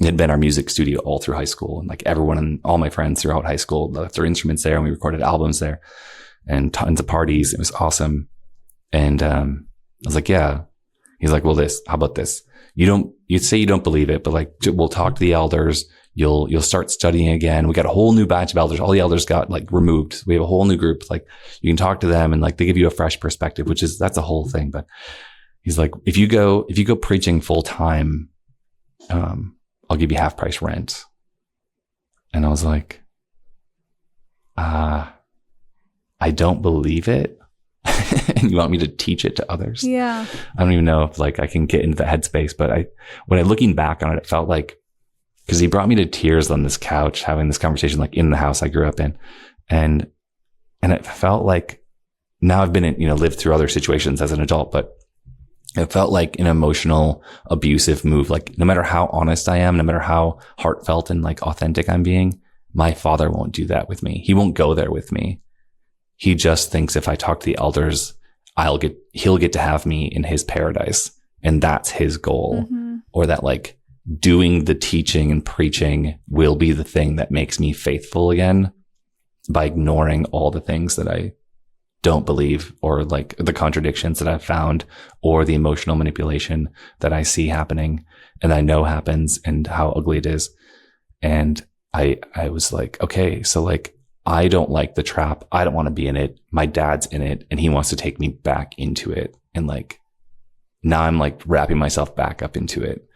It had been our music studio all through high school. And like everyone and all my friends throughout high school left their instruments there, and we recorded albums there and tons of parties. It was awesome. And, I was like, yeah. He's like, well, how about this? You'd say you don't believe it, but like, we'll talk to the elders. You'll start studying again. We got a whole new batch of elders. All the elders got like removed. We have a whole new group. Like you can talk to them and like they give you a fresh perspective, that's a whole thing. But he's like, if you go preaching full time, I'll give you half price rent. And I was like, I don't believe it. And you want me to teach it to others? Yeah. I don't even know if like I can get into the headspace, but when I looking back on it, it felt like, because he brought me to tears on this couch, having this conversation like in the house I grew up in. And it felt like, now I've been in, lived through other situations as an adult, but it felt like an emotional, abusive move. Like no matter how honest I am, no matter how heartfelt and like authentic I'm being, my father won't do that with me. He won't go there with me. He just thinks if I talk to the elders, he'll get to have me in his paradise. And that's his goal. Or that like doing the teaching and preaching will be the thing that makes me faithful again by ignoring all the things that I don't believe, or like the contradictions that I've found, or the emotional manipulation that I see happening and I know happens and how ugly it is. And I was like, okay, so like, I don't like the trap. I don't want to be in it. My dad's in it and he wants to take me back into it. And like, now I'm like wrapping myself back up into it,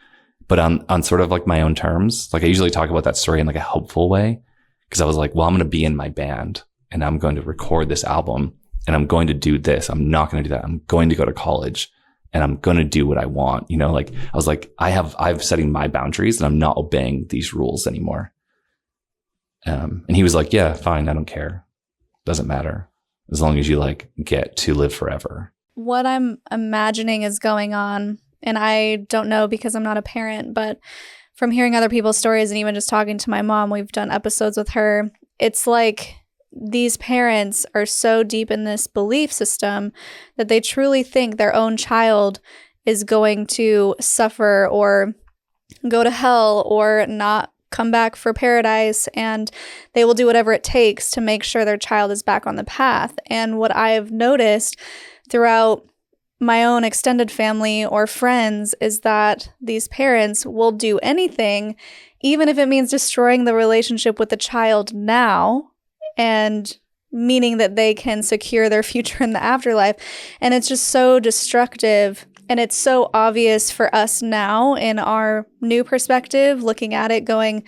but on sort of like my own terms. Like I usually talk about that story in like a helpful way, because I was like, well, I'm going to be in my band and I'm going to record this album and I'm going to do this. I'm not going to do that. I'm going to go to college and I'm going to do what I want. You know, like I was like, I'm setting my boundaries and I'm not obeying these rules anymore. And he was like, yeah, fine. I don't care. Doesn't matter. As long as you like get to live forever. What I'm imagining is going on, and I don't know because I'm not a parent, but from hearing other people's stories and even just talking to my mom, we've done episodes with her. It's like these parents are so deep in this belief system that they truly think their own child is going to suffer or go to hell or not come back for paradise, and they will do whatever it takes to make sure their child is back on the path. And what I've noticed throughout my own extended family or friends is that these parents will do anything, even if it means destroying the relationship with the child now, and meaning that they can secure their future in the afterlife. And it's just so destructive. And it's so obvious for us now in our new perspective, looking at it going,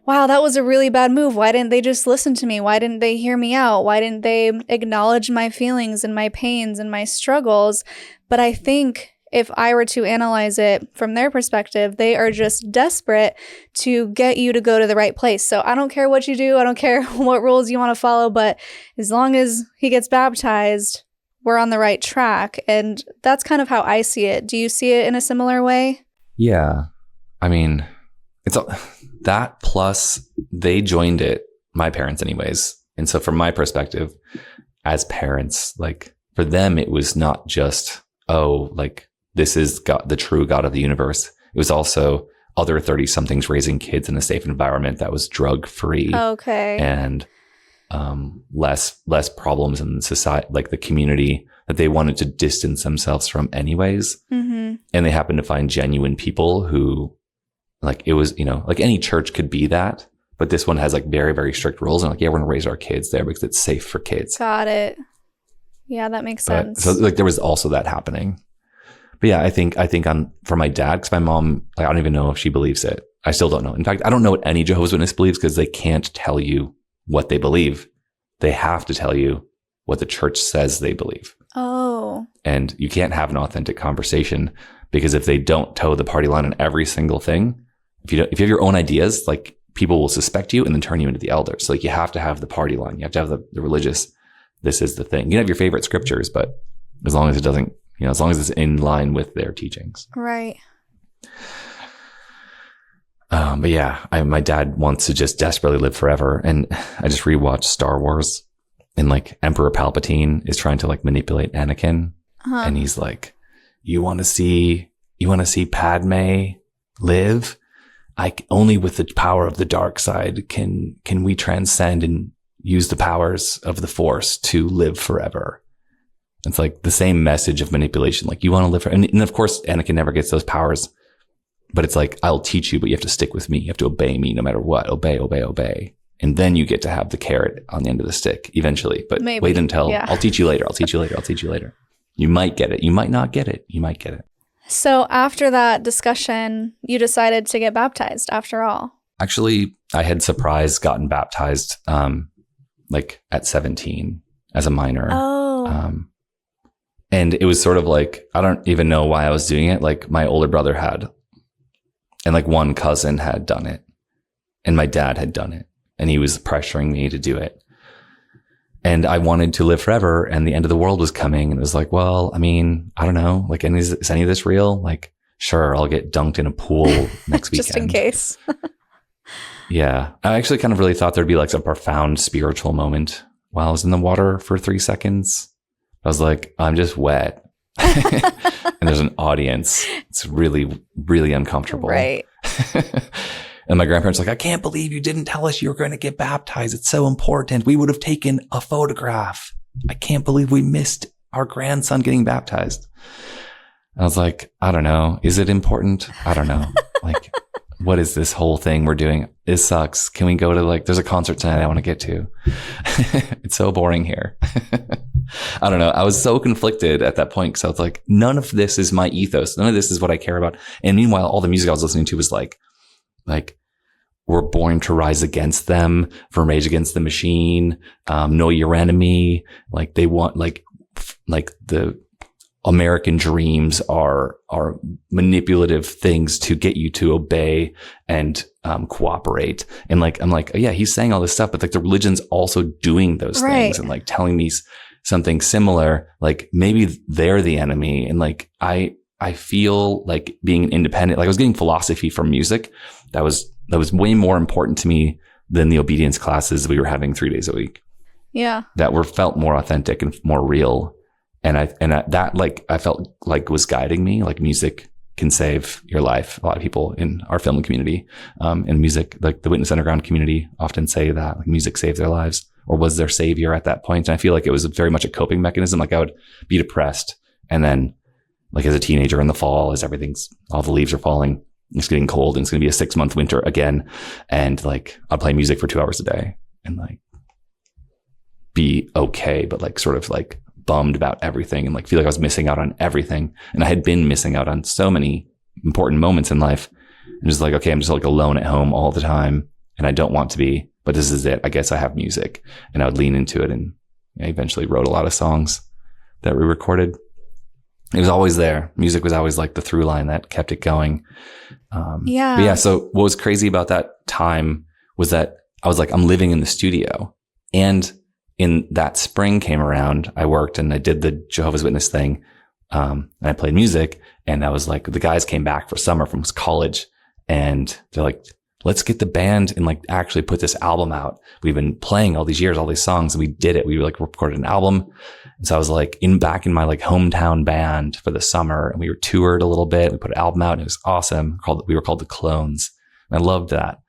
wow, that was a really bad move. Why didn't they just listen to me? Why didn't they hear me out? Why didn't they acknowledge my feelings and my pains and my struggles? But I think if I were to analyze it from their perspective, they are just desperate to get you to go to the right place. So I don't care what you do. I don't care what rules you want to follow. But as long as he gets baptized, we're on the right track. And that's kind of how I see it. Do you see it in a similar way? Yeah. I mean, it's that plus they joined it, my parents anyways. And so from my perspective as parents, like for them, it was not just, oh, like this is God, the true God of the universe. It was also other 30 somethings raising kids in a safe environment that was drug free. Okay. And less problems in society, like the community that they wanted to distance themselves from anyways. Mm-hmm. And they happened to find genuine people who, like, it was, you know, like any church could be that, but this one has like very, very strict rules. And like, yeah, we're going to raise our kids there because it's safe for kids. Got it. Yeah, that makes sense. So like there was also that happening. But yeah, I think for my dad, because my mom, like, I don't even know if she believes it. I still don't know. In fact, I don't know what any Jehovah's Witness believes because they can't tell you what they believe. They have to tell you what the church says they believe. Oh. And you can't have an authentic conversation because if they don't toe the party line on every single thing, if you have your own ideas, like people will suspect you and then turn you into the elders. So like you have to have the party line. You have to have the religious, this is the thing. You can have your favorite scriptures, but as long as it doesn't, you know, as long as it's in line with their teachings. Right. But yeah, my dad wants to just desperately live forever. And I just rewatched Star Wars, and like Emperor Palpatine is trying to like manipulate Anakin. Uh-huh. And he's like, you want to see Padme live? Only with the power of the dark side can we transcend and use the powers of the Force to live forever. It's like the same message of manipulation. Like you want to live forever. And of course, Anakin never gets those powers. But it's like, I'll teach you, but you have to stick with me. You have to obey me no matter what. Obey, obey, obey. And then you get to have the carrot on the end of the stick eventually. But maybe. Wait until, I'll teach you later. I'll teach you later. I'll teach you later. You might get it. You might not get it. You might get it. So after that discussion, you decided to get baptized after all. Actually, I had gotten baptized like at 17 as a minor. Oh. And it was sort of like, I don't even know why I was doing it. Like my older brother had. And like one cousin had done it and my dad had done it and he was pressuring me to do it. And I wanted to live forever and the end of the world was coming. And it was like, well, I mean, I don't know. Like, is any of this real? Like, sure, I'll get dunked in a pool next weekend. Just in case. Yeah. I actually kind of really thought there'd be like some profound spiritual moment while I was in the water for 3 seconds. I was like, I'm just wet. And there's an audience. It's really, really uncomfortable. Right. And my grandparents were like, I can't believe you didn't tell us you were going to get baptized. It's so important. We would have taken a photograph. I can't believe we missed our grandson getting baptized. I was like, I don't know. Is it important? I don't know. Like, what is this whole thing we're doing? It sucks. Can we go to like, there's a concert tonight I want to get to. It's so boring here. I don't know. I was so conflicted at that point because I was like, none of this is my ethos. None of this is what I care about. And meanwhile, all the music I was listening to was like, we're born to rise against them, from Rage Against the Machine, Know Your Enemy. Like they want like the American dreams are manipulative things to get you to obey and cooperate. And like, I'm like, oh, yeah, he's saying all this stuff, but like the religion's also doing those things and like telling me something similar. Like maybe they're the enemy. And like, I feel like being independent, like I was getting philosophy from music. That was way more important to me than the obedience classes we were having 3 days a week. Yeah. That felt more authentic and more real. And that like, I felt like was guiding me. Like music can save your life. A lot of people in our film community, and music, like the Witness Underground community often say that like music saved their lives or was their savior at that point. And I feel like it was very much a coping mechanism. Like I would be depressed. And then like as a teenager in the fall, as all the leaves are falling, it's getting cold and it's going to be a 6-month winter again. And like, I'll play music for 2 hours a day and like be okay, but like sort of like bummed about everything and like feel like I was missing out on everything. And I had been missing out on so many important moments in life. And just like, okay, I'm just like alone at home all the time and I don't want to be, but this is it. I guess I have music. And I would lean into it. And I eventually wrote a lot of songs that we recorded. It was always there. Music was always like the through line that kept it going. Yeah. But yeah. So what was crazy about that time was that I was like, I'm living in the studio. And in that spring came around, I worked and I did the Jehovah's Witness thing. And I played music and I was like, the guys came back for summer from college and they're like, let's get the band and like actually put this album out. We've been playing all these years, all these songs, and we did it. We like recorded an album. And so I was like back in my like hometown band for the summer and we were toured a little bit. We put an album out and it was awesome. We were called The Clones. And I loved that.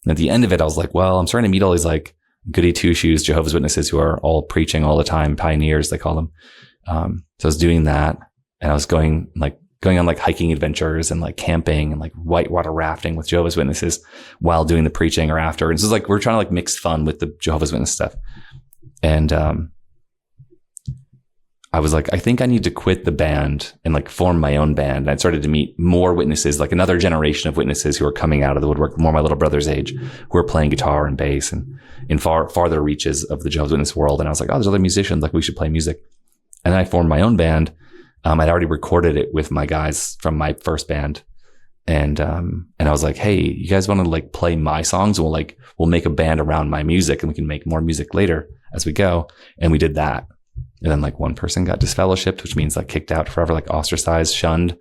And at the end of it, I was like, well, I'm starting to meet all these like goody two shoes Jehovah's Witnesses who are all preaching all the time, pioneers, they call them. So I was doing that and I was going on like hiking adventures and like camping and like whitewater rafting with Jehovah's Witnesses while doing the preaching or after. And so it's like, we're trying to like mix fun with the Jehovah's Witness stuff. And, I was like, I think I need to quit the band and like form my own band. And I started to meet more witnesses, like another generation of witnesses who are coming out of the woodwork, more my little brother's age, who are playing guitar and bass and in farther reaches of the Jehovah's Witness world. And I was like, oh, there's other musicians, like we should play music. And then I formed my own band. I'd already recorded it with my guys from my first band. And I was like, hey, you guys want to like play my songs? We'll make a band around my music and we can make more music later as we go. And we did that. And then like one person got disfellowshipped, which means like kicked out forever, like ostracized, shunned.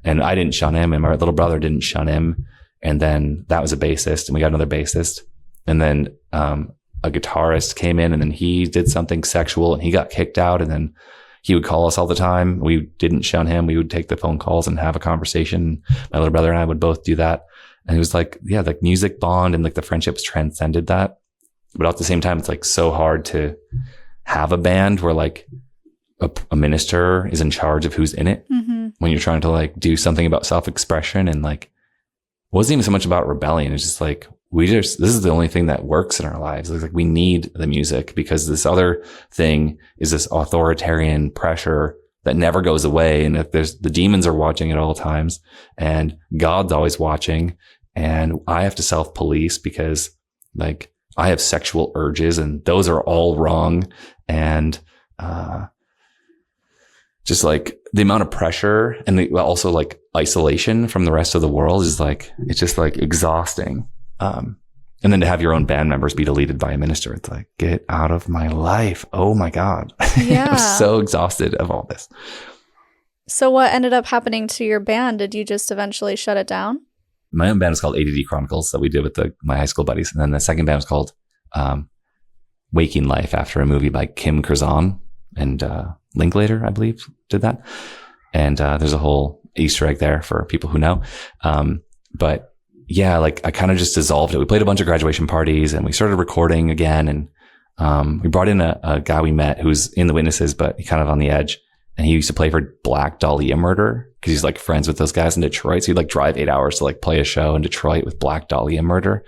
And I didn't shun him and my little brother didn't shun him. And then that was a bassist and we got another bassist. And then a guitarist came in and then he did something sexual and he got kicked out. And then he would call us all the time. We didn't shun him. We would take the phone calls and have a conversation. My little brother and I would both do that. And it was like, yeah, like music bond and like the friendships transcended that. But at the same time, it's like so hard to have a band where like a minister is in charge of who's in it when you're trying to like do something about self-expression. And like, it wasn't even so much about rebellion. It's just like, this is the only thing that works in our lives. It's like, we need the music because this other thing is this authoritarian pressure that never goes away. And if the demons are watching at all times and God's always watching and I have to self-police because like I have sexual urges and those are all wrong. And, just like the amount of pressure and also like isolation from the rest of the world is like, it's just like exhausting. And then to have your own band members be deleted by a minister, it's like, get out of my life. Oh my God. Yeah. I'm so exhausted of all this. So what ended up happening to your band? Did you just eventually shut it down? My own band was called ADD Chronicles that we did with my high school buddies. And then the second band was called Waking Life after a movie by Kim Kazan. And Linklater, I believe, did that. And there's a whole Easter egg there for people who know. But yeah, like I kind of just dissolved it. We played a bunch of graduation parties and we started recording again. And we brought in a guy we met who's in the Witnesses, but he kind of on the edge. And he used to play for Black Dahlia Murder because he's like friends with those guys in Detroit. So he'd like drive 8 hours to like play a show in Detroit with Black Dahlia Murder,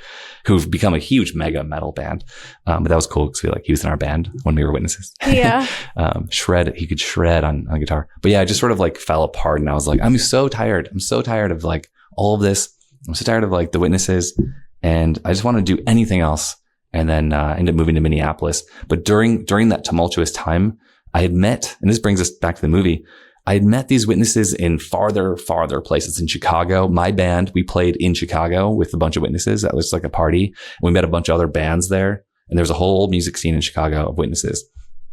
who've become a huge mega metal band. But that was cool because he was in our band when we were Witnesses. Yeah. He could shred on guitar. But yeah, I just sort of like fell apart and I was like, I'm so tired. I'm so tired of like all of this. I'm so tired of like the Witnesses and I just want to do anything else. And then ended up moving to Minneapolis. But during that tumultuous time, I had met, and this brings us back to the movie, I had met these Witnesses in farther places in Chicago. My band, we played in Chicago with a bunch of Witnesses. That was like a party. We met a bunch of other bands there. And there was a whole music scene in Chicago of Witnesses.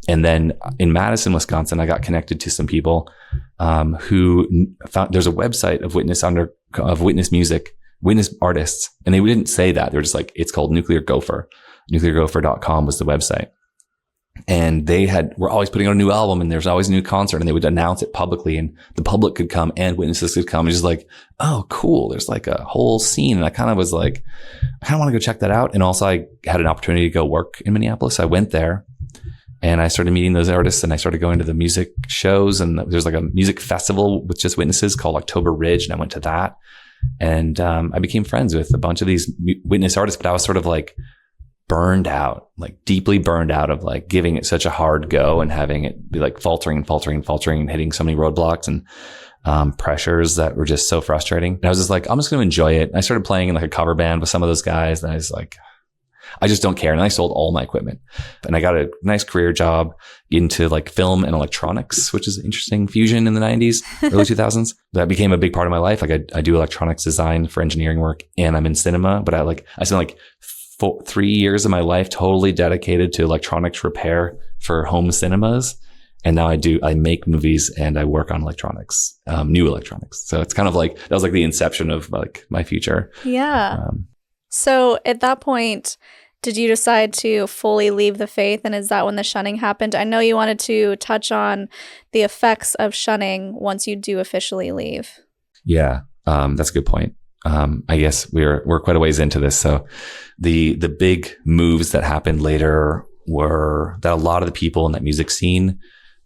And then in Madison, Wisconsin, I got connected to some people who found there's a website of Witness music, Witness artists. And they didn't say that. They were just like, it's called Nuclear Gopher. NuclearGopher.com was the website. And were always putting out a new album and there was always a new concert and they would announce it publicly and the public could come and Witnesses could come. And just like, oh, cool. There's like a whole scene. And I kind of was like, I kind of want to go check that out. And also I had an opportunity to go work in Minneapolis. I went there and I started meeting those artists and I started going to the music shows and there's like a music festival with just Witnesses called October Ridge. And I went to that and I became friends with a bunch of these Witness artists, but I was sort of like, burned out, like deeply burned out of like giving it such a hard go and having it be like faltering and hitting so many roadblocks and pressures that were just so frustrating. And I was just like, I'm just going to enjoy it. And I started playing in like a cover band with some of those guys. And I was like, I just don't care. And I sold all my equipment and I got a nice career job into like film and electronics, which is an interesting fusion in the 90s, early 2000s. That became a big part of my life. Like I do electronics design for engineering work and I'm in cinema, but I spent like 3 years of my life totally dedicated to electronics repair for home cinemas. And now I make movies and I work on electronics, new electronics. So it's kind of like, that was like the inception of like my future. Yeah. So at that point, did you decide to fully leave the faith? And is that when the shunning happened? I know you wanted to touch on the effects of shunning once you do officially leave. Yeah. That's a good point. I guess we're quite a ways into this. So the big moves that happened later were that a lot of the people in that music scene,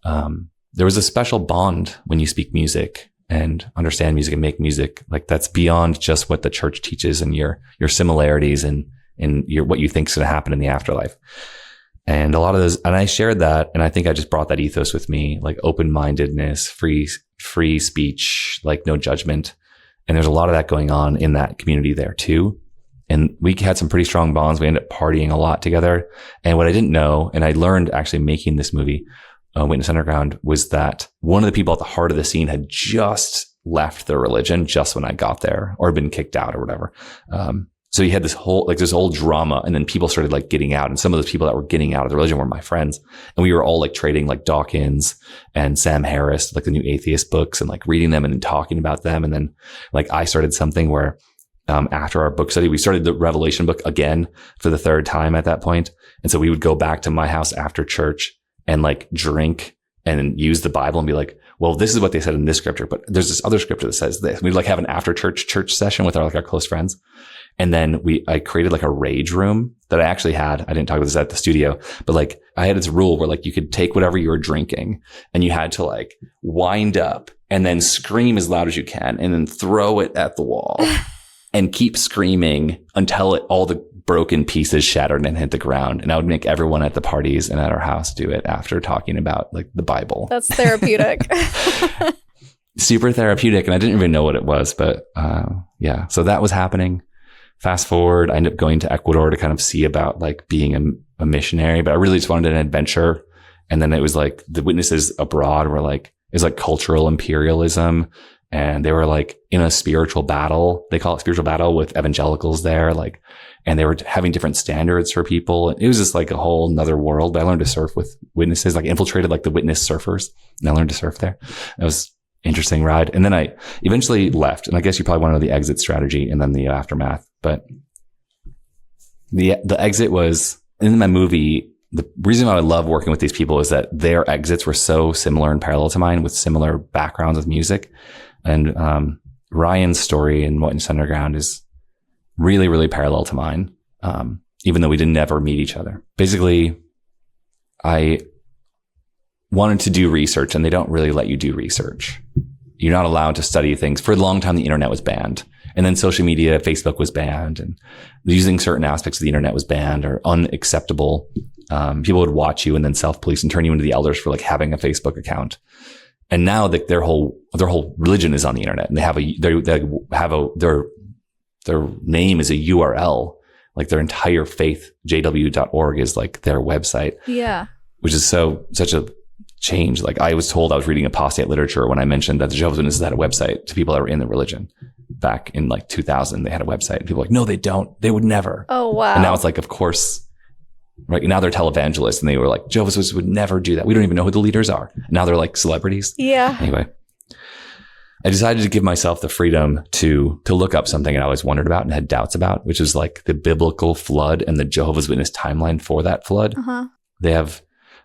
there was a special bond when you speak music and understand music and make music. Like that's beyond just what the church teaches and your similarities and what you think is going to happen in the afterlife. And a lot of those, and I shared that. And I think I just brought that ethos with me, like open-mindedness, free speech, like no judgment. And there's a lot of that going on in that community there too. And we had some pretty strong bonds. We ended up partying a lot together. And what I didn't know, and I learned actually making this movie, Witness Underground, was that one of the people at the heart of the scene had just left their religion just when I got there or been kicked out or whatever. So you had this whole drama and then people started like getting out. And some of those people that were getting out of the religion were my friends. And we were all like trading like Dawkins and Sam Harris, like the New Atheist books and like reading them and talking about them. And then like I started something where, after our book study, we started the Revelation book again for the third time at that point. And so we would go back to my house after church and like drink and use the Bible and be like, well, this is what they said in this scripture, but there's this other scripture that says this. We'd like have an after church session with our close friends. And then I created like a rage room that I actually had. I didn't talk about this at the studio, but like I had this rule where like you could take whatever you were drinking and you had to like wind up and then scream as loud as you can and then throw it at the wall and keep screaming until all the broken pieces shattered and hit the ground. And I would make everyone at the parties and at our house do it after talking about like the Bible. That's therapeutic. Super therapeutic. And I didn't even know what it was, but yeah. So that was happening. Fast forward, I ended up going to Ecuador to kind of see about like being a missionary, but I really just wanted an adventure. And then it was like the Witnesses abroad were like, it was like cultural imperialism. And they were like in a spiritual battle. They call it spiritual battle with evangelicals there. Like, and they were having different standards for people. It was just like a whole nother world. But I learned to surf with Witnesses, like infiltrated like the Witness surfers. And I learned to surf there. It was interesting ride. And then I eventually left. And I guess you probably want to know the exit strategy and then the aftermath. But the exit was in my movie. the reason why I love working with these people is that their exits were so similar and parallel to mine with similar backgrounds with music. And Ryan's story in Witness Underground is really, really parallel to mine, even though we didn't ever meet each other. Basically, I wanted to do research, and they don't really let you do research. You're not allowed to study things. For a long time, the internet was banned. And then social media, Facebook was banned, and using certain aspects of the internet was banned or unacceptable. People would watch you and then self-police and turn you into the elders for like having a Facebook account. And now their whole religion is on the internet, and their name is a URL. Like their entire faith, jw.org is like their website. Yeah. Which is such a change. Like I was told I was reading apostate literature when I mentioned that the Jehovah's Witnesses had a website to people that were in the religion. Back in like 2000, they had a website. And people were like, no, they don't. They would never. Oh, wow. And now it's like, of course, right now they're televangelists, and they were like, Jehovah's Witnesses would never do that. We don't even know who the leaders are. Now they're like celebrities. Yeah. Anyway, I decided to give myself the freedom to look up something I always wondered about and had doubts about, which is like the biblical flood and the Jehovah's Witness timeline for that flood. Uh-huh.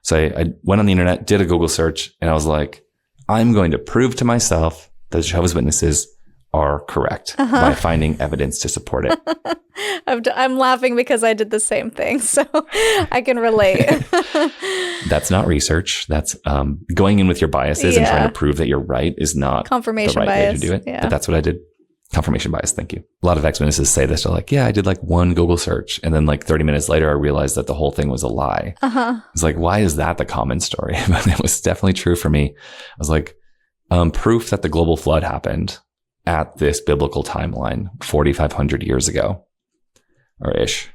So I went on the internet, did a Google search, and I was like, I'm going to prove to myself that Jehovah's Witnesses are correct by finding evidence to support it. I'm laughing because I did the same thing, so I can relate. That's not research. That's going in with your biases and trying to prove that you're right is not confirmation the right bias. way to do it. Yeah. But that's what I did. Confirmation bias. Thank you. A lot of ex-witnesses say this. They're like, yeah, I did like one Google search. And then like 30 minutes later, I realized that the whole thing was a lie. It's like, why is that the common story? But it was definitely true for me. I was like, proof that the global flood happened at this biblical timeline 4,500 years ago or ish.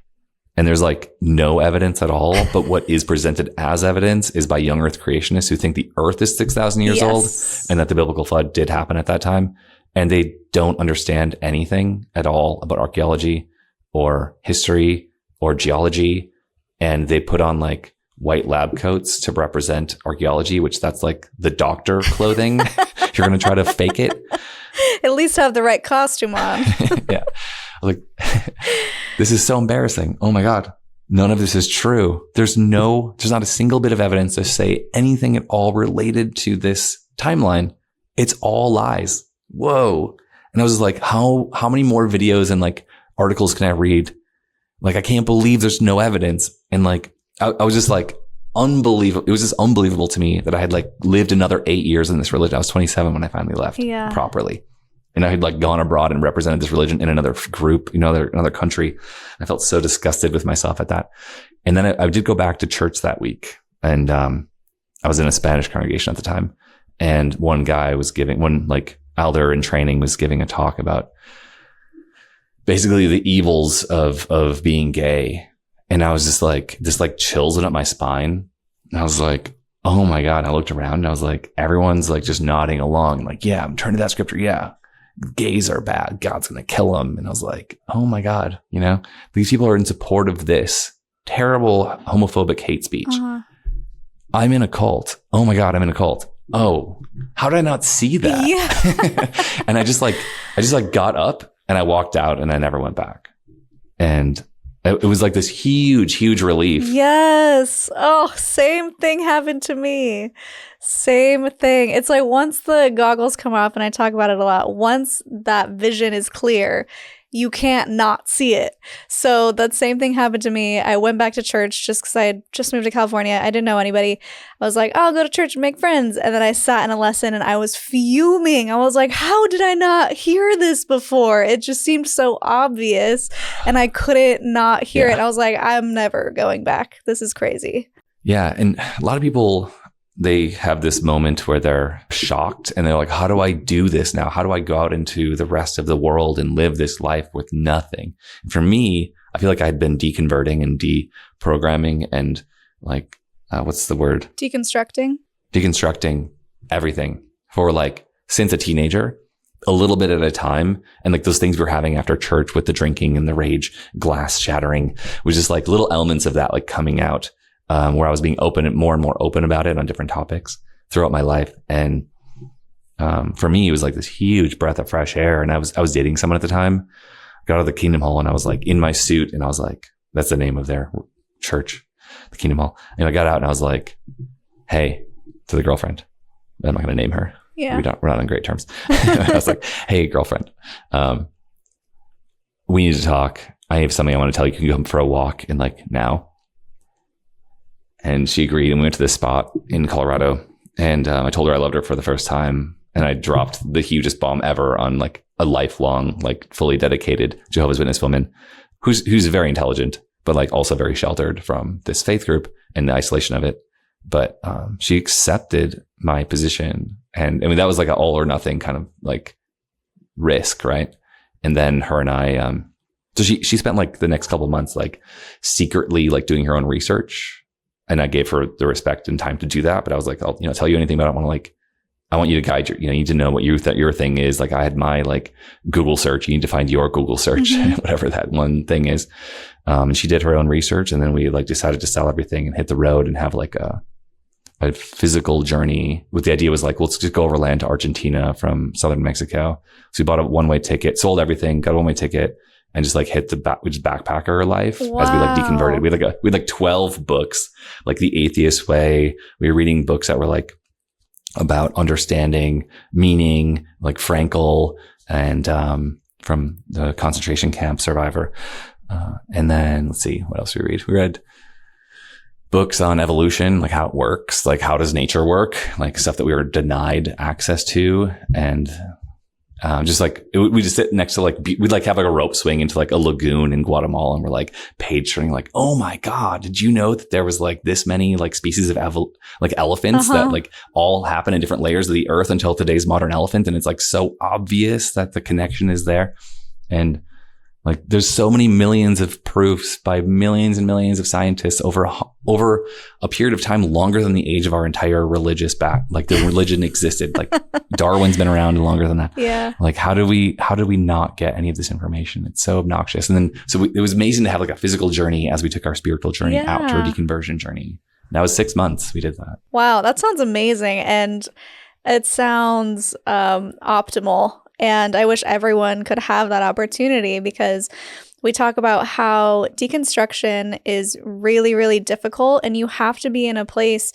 And there's like no evidence at all. But what is presented as evidence is by young earth creationists who think the earth is 6,000 years old and that the biblical flood did happen at that time. And they don't understand anything at all about archaeology or history or geology. And they put on like white lab coats to represent archaeology, which that's like the doctor clothing. If you're going to try to fake it. At least have the right costume on. Yeah. I was like, this is so embarrassing. Oh my God. None of this is true. There's not a single bit of evidence to say anything at all related to this timeline. It's all lies. Whoa. And I was just like, how many more videos and like articles can I read? Like, I can't believe there's no evidence. And like, I was just like, unbelievable. It was just unbelievable to me that I had like lived another 8 years in this religion. I was 27 when I finally left properly. And I had like gone abroad and represented this religion in another group, another country. I felt so disgusted with myself at that. And then I did go back to church that week. And, I was in a Spanish congregation at the time. And one elder in training was giving a talk about basically the evils of being gay. And I was just like, chills went up my spine. And I was like, oh my God. And I looked around and I was like, everyone's like just nodding along. Like, yeah, I'm turning to that scripture. Yeah. Gays are bad. God's going to kill them. And I was like, oh my God, these people are in support of this terrible homophobic hate speech. I'm in a cult. Oh my God, I'm in a cult. Oh, how did I not see that? Yeah. And I just got up and I walked out and I never went back. And it was like this huge, huge relief. Yes. Oh, same thing happened to me. Same thing. It's like once the goggles come off, and I talk about it a lot, once that vision is clear, you can't not see it. So that same thing happened to me. I went back to church just because I had just moved to California. I didn't know anybody. I was like, I'll go to church and make friends. And then I sat in a lesson and I was fuming. I was like, how did I not hear this before? It just seemed so obvious and I couldn't not hear it. I was like, I'm never going back. This is crazy. Yeah. And a lot of people, they have this moment where they're shocked and they're like, how do I do this now? How do I go out into the rest of the world and live this life with nothing? And for me, I feel like I had been deconverting and deprogramming and like, what's the word? Deconstructing everything for like, since a teenager, a little bit at a time. And like those things we were having after church with the drinking and the rage, glass shattering, was just like little elements of that like coming out. Where I was being more and more open about it on different topics throughout my life. And for me, it was like this huge breath of fresh air. And I was dating someone at the time. I got out of the Kingdom Hall and I was like in my suit and I was like, that's the name of their church. the Kingdom Hall. And I got out and I was like, hey, to the girlfriend. I'm not going to name her. Yeah. We're not on great terms. I was like, hey, girlfriend, we need to talk. I have something I want to tell you. Can you come for a walk in like now? And she agreed. And we went to this spot in Colorado. And I told her I loved her for the first time. And I dropped the hugest bomb ever on like a lifelong, like fully dedicated Jehovah's Witness woman who's very intelligent, but like also very sheltered from this faith group and the isolation of it. But she accepted my position. And I mean, that was like an all or nothing kind of like risk, right? And then her and I, so she spent like the next couple of months like secretly like doing her own research. And I gave her the respect and time to do that. But I was like, I'll tell you anything, but I don't want to like, I want you to guide you need to know what your thing is. Like I had my like Google search. You need to find your Google search, whatever that one thing is. And she did her own research. And then we like decided to sell everything and hit the road and have like a physical journey. With the idea was like, let's just go overland to Argentina from southern Mexico. So we bought a one-way ticket, sold everything, got a one-way ticket, and just like hit we just backpacker life. Wow. As we like deconverted. We had like 12 books, like The Atheist Way. We were reading books that were like about understanding meaning, like Frankl and from the concentration camp survivor. And then let's see, what else we read? We read books on evolution, like how it works, like how does nature work, like stuff that we were denied access to. And just like, we just sit next to like, we'd like have like a rope swing into like a lagoon in Guatemala. And we're like page turning like, oh my God, did you know that there was like this many like species of like elephants that like all happen in different layers of the earth until today's modern elephant. And it's like so obvious that the connection is there. And like there's so many millions of proofs by millions and millions of scientists over a period of time longer than the age of our entire religious like the religion existed. Like Darwin's been around longer than that. Yeah. Like how do we not get any of this information? It's so obnoxious. And then it was amazing to have like a physical journey as we took our spiritual journey out to our deconversion journey. That was 6 months we did that. Wow, that sounds amazing, and it sounds optimal. And I wish everyone could have that opportunity, because we talk about how deconstruction is really, really difficult, and you have to be in a place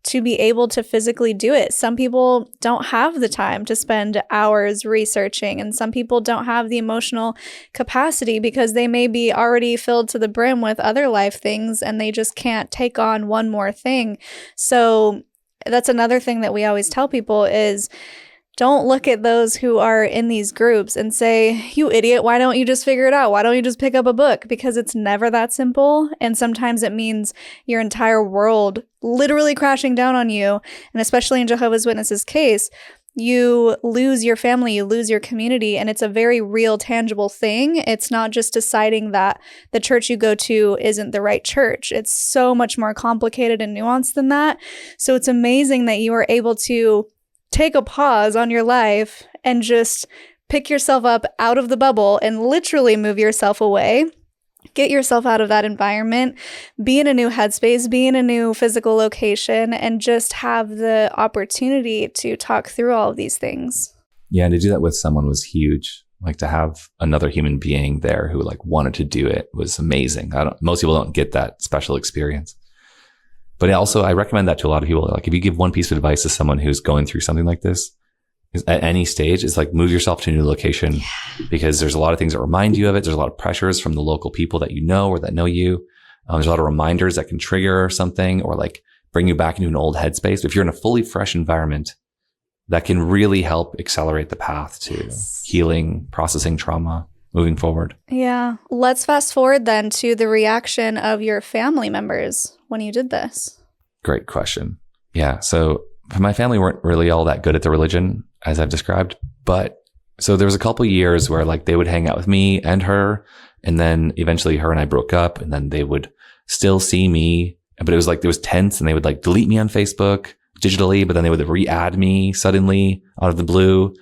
to be able to physically do it. Some people don't have the time to spend hours researching, and some people don't have the emotional capacity because they may be already filled to the brim with other life things and they just can't take on one more thing. So that's another thing that we always tell people is, don't look at those who are in these groups and say, you idiot, why don't you just figure it out? Why don't you just pick up a book? Because it's never that simple. And sometimes it means your entire world literally crashing down on you. And especially in Jehovah's Witnesses' case, you lose your family, you lose your community, and it's a very real, tangible thing. It's not just deciding that the church you go to isn't the right church. It's so much more complicated and nuanced than that. So it's amazing that you are able to take a pause on your life and just pick yourself up out of the bubble and literally move yourself away. Get yourself out of that environment, be in a new headspace, be in a new physical location, and just have the opportunity to talk through all of these things. Yeah, and to do that with someone was huge. Like to have another human being there who like wanted to do it was amazing. Most people don't get that special experience. But also, I recommend that to a lot of people. Like, if you give one piece of advice to someone who's going through something like this, at any stage, it's like move yourself to a new location, because there's a lot of things that remind you of it. There's a lot of pressures from the local people that you know or that know you. There's a lot of reminders that can trigger something or like bring you back into an old headspace. But if you're in a fully fresh environment, that can really help accelerate the path to healing, processing trauma, moving forward. Yeah. Let's fast forward then to the reaction of your family members when you did this. Great question. Yeah. So my family weren't really all that good at the religion, as I've described. But so there was a couple of years where like they would hang out with me and her. And then eventually her and I broke up, and then they would still see me. But it was like, it was tense, and they would like delete me on Facebook digitally, but then they would re-add me suddenly out of the blue.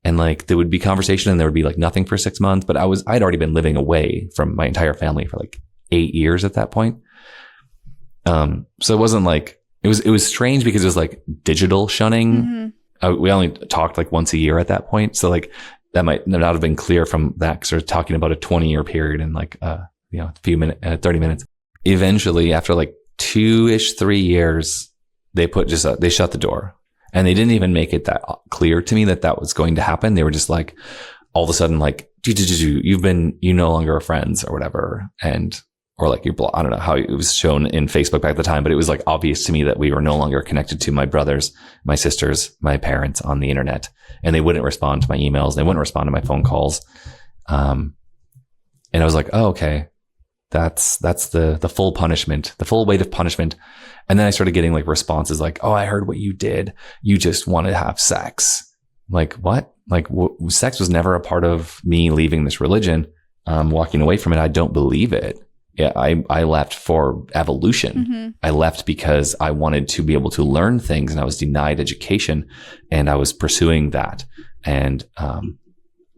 And like there would be conversation and there would be like nothing for 6 months. But I'd already been living away from my entire family for like 8 years at that point. So it wasn't like, it was strange because it was like digital shunning. We only talked like once a year at that point. So like that might not have been clear from that, because we're talking about a 20-year period in like, a few minutes, 30 minutes. Eventually, after like 2-ish, 3 years, they they shut the door, and they didn't even make it that clear to me that was going to happen. They were just like, all of a sudden, like, you no longer are friends or whatever. Or like I don't know how it was shown in Facebook back at the time, but it was like obvious to me that we were no longer connected to my brothers, my sisters, my parents on the internet, and they wouldn't respond to my emails. They wouldn't respond to my phone calls. And I was like, oh, okay. That's the full punishment, the full weight of punishment. And then I started getting like responses like, oh, I heard what you did. You just wanted to have sex. Like, what? Like, sex was never a part of me leaving this religion, walking away from it. I don't believe it. Yeah, I left for evolution. Mm-hmm. I left because I wanted to be able to learn things, and I was denied education, and I was pursuing that. And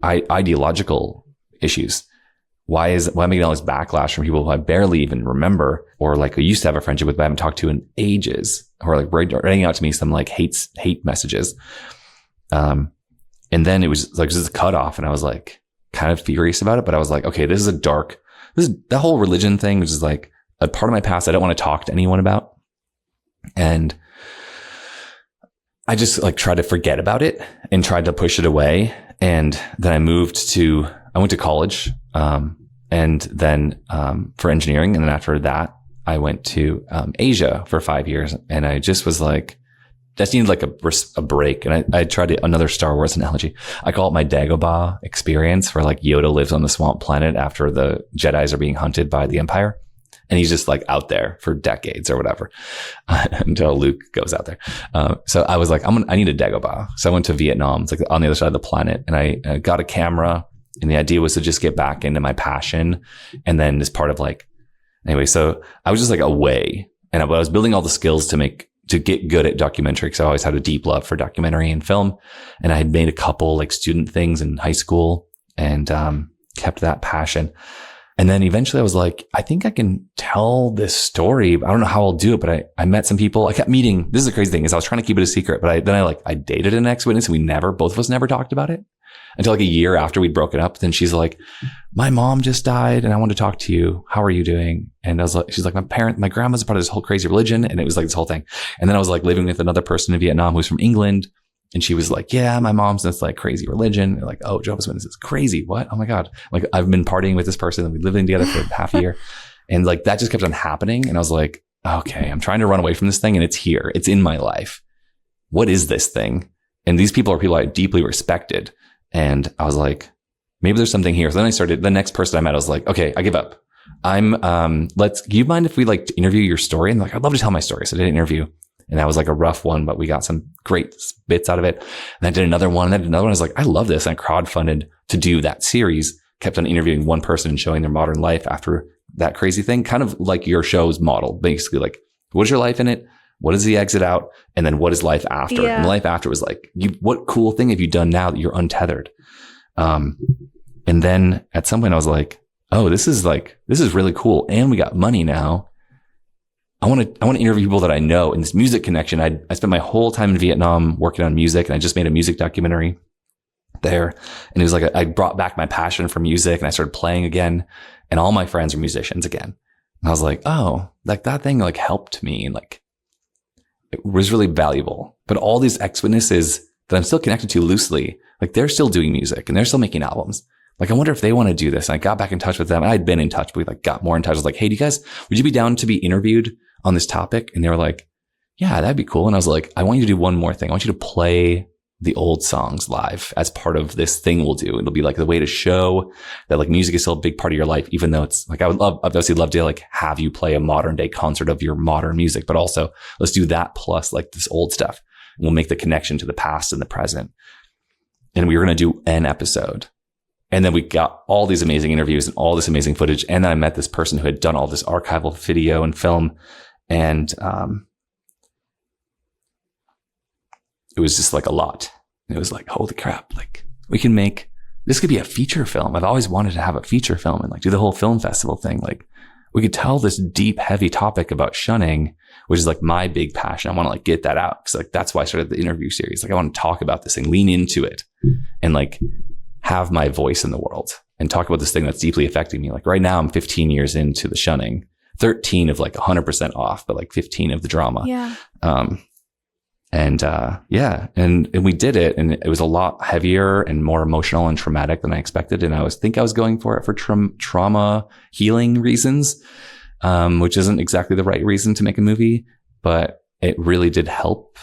ideological issues. Why am I getting all this backlash from people who I barely even remember, or like I used to have a friendship with, but I haven't talked to in ages, or like writing out to me some like hate messages. And then it was like just a cutoff, and I was like kind of furious about it, but I was like, okay, this is the whole religion thing, which is like a part of my past I don't want to talk to anyone about. And I just like tried to forget about it and tried to push it away. And then I went to college, and then, for engineering. And then after that, I went to, Asia for 5 years, and I just was like, just needed like a break. And I tried another Star Wars analogy. I call it my Dagobah experience, where like Yoda lives on the swamp planet after the Jedis are being hunted by the Empire. And he's just like out there for decades or whatever, until Luke goes out there. So I was like, I need a Dagobah. So I went to Vietnam. It's like on the other side of the planet, and I got a camera, and the idea was to just get back into my passion. And then as part of like, anyway, so I was just like away, and I was building all the skills to get good at documentary, because I always had a deep love for documentary and film. And I had made a couple like student things in high school, and kept that passion. And then eventually I was like, I think I can tell this story. I don't know how I'll do it, but I met some people. I kept meeting. This is the crazy thing, is I was trying to keep it a secret, but I dated an ex-witness, and both of us never talked about it until like a year after we'd broken up. Then she's like, my mom just died, and I want to talk to you. How are you doing? And I was like, she's like, my grandma's a part of this whole crazy religion. And it was like this whole thing. And then I was like living with another person in Vietnam who's from England. And she was like, yeah, my mom's this like crazy religion. And like, oh, Jehovah's Witnesses is crazy. What? Oh my God. Like, I've been partying with this person, and we lived together for half a year. And like, that just kept on happening. And I was like, okay, I'm trying to run away from this thing, and it's here. It's in my life. What is this thing? And these people are people I deeply respected. And I was like, maybe there's something here. So then the next person I met, I was like, okay, I give up. Do you mind if we like interview your story? And like, I'd love to tell my story. So I did an interview, and that was like a rough one, but we got some great bits out of it. And I did another one, and I did another one. I was like, I love this. And I crowdfunded to do that series, kept on interviewing one person and showing their modern life after that crazy thing, kind of like your show's model, basically like, what is your life in it? What is the exit out? And then what is life after? Yeah. And life after was like, what cool thing have you done now that you're untethered? And then at some point I was like, oh, this is really cool. And we got money now. I want to interview people that I know, and this music connection. I spent my whole time in Vietnam working on music, and I just made a music documentary there. And it was like, I brought back my passion for music, and I started playing again, and all my friends are musicians again. And I was like, oh, like that thing like helped me, and like, it was really valuable. But all these ex-witnesses that I'm still connected to loosely, like they're still doing music, and they're still making albums. Like, I wonder if they want to do this. And I got back in touch with them. I'd been in touch, but we like got more in touch. I was like, hey, would you be down to be interviewed on this topic? And they were like, yeah, that'd be cool. And I was like, I want you to do one more thing. I want you to play the old songs live as part of this thing we'll do. It'll be like the way to show that like music is still a big part of your life, even though it's like, I'd obviously love to like have you play a modern day concert of your modern music, but also let's do that plus like this old stuff. And we'll make the connection to the past and the present. And we were going to do an episode. And then we got all these amazing interviews and all this amazing footage. And then I met this person who had done all this archival video and film. And it was just like a lot. It was like, holy crap, like this could be a feature film. I've always wanted to have a feature film and like do the whole film festival thing. Like we could tell this deep, heavy topic about shunning, which is like my big passion. I want to like get that out. Cause like, that's why I started the interview series. Like I want to talk about this thing, lean into it, and like have my voice in the world and talk about this thing that's deeply affecting me. Like right now I'm 15 years into the shunning, 13 of like 100% off, but like 15 of the drama. Yeah. And we did it, and it was a lot heavier and more emotional and traumatic than I expected. And I was going for it for trauma healing reasons, which isn't exactly the right reason to make a movie, but it really did help.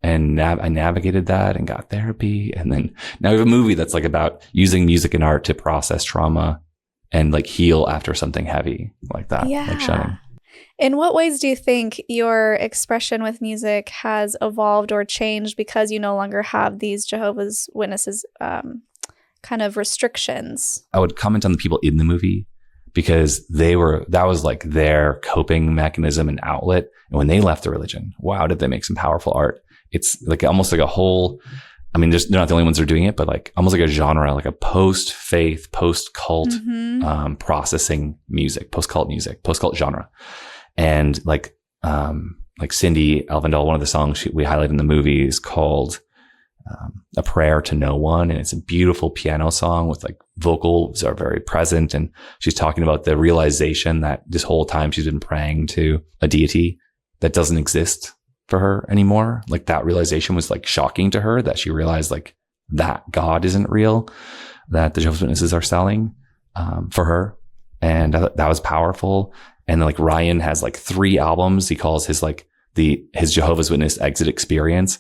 And I navigated that and got therapy. And then now we have a movie that's like about using music and art to process trauma and like heal after something heavy like that, like shunning. In what ways do you think your expression with music has evolved or changed because you no longer have these Jehovah's Witnesses kind of restrictions? I would comment on the people in the movie because that was like their coping mechanism and outlet. And when they left the religion, wow, did they make some powerful art. It's like almost like a whole, I mean, they're not the only ones that are doing it, but like almost like a genre, like a post-faith, post-cult processing music, post-cult genre. And like Cindy Alvendal, one of the songs we highlight in the movie is called A Prayer to No One. And it's a beautiful piano song with like vocals are very present. And she's talking about the realization that this whole time she's been praying to a deity that doesn't exist for her anymore. Like that realization was like shocking to her, that she realized like that God isn't real, that the Jehovah's Witnesses are selling for her. And that was powerful. And like Ryan has like 3 albums. He calls his like his Jehovah's Witness exit experience.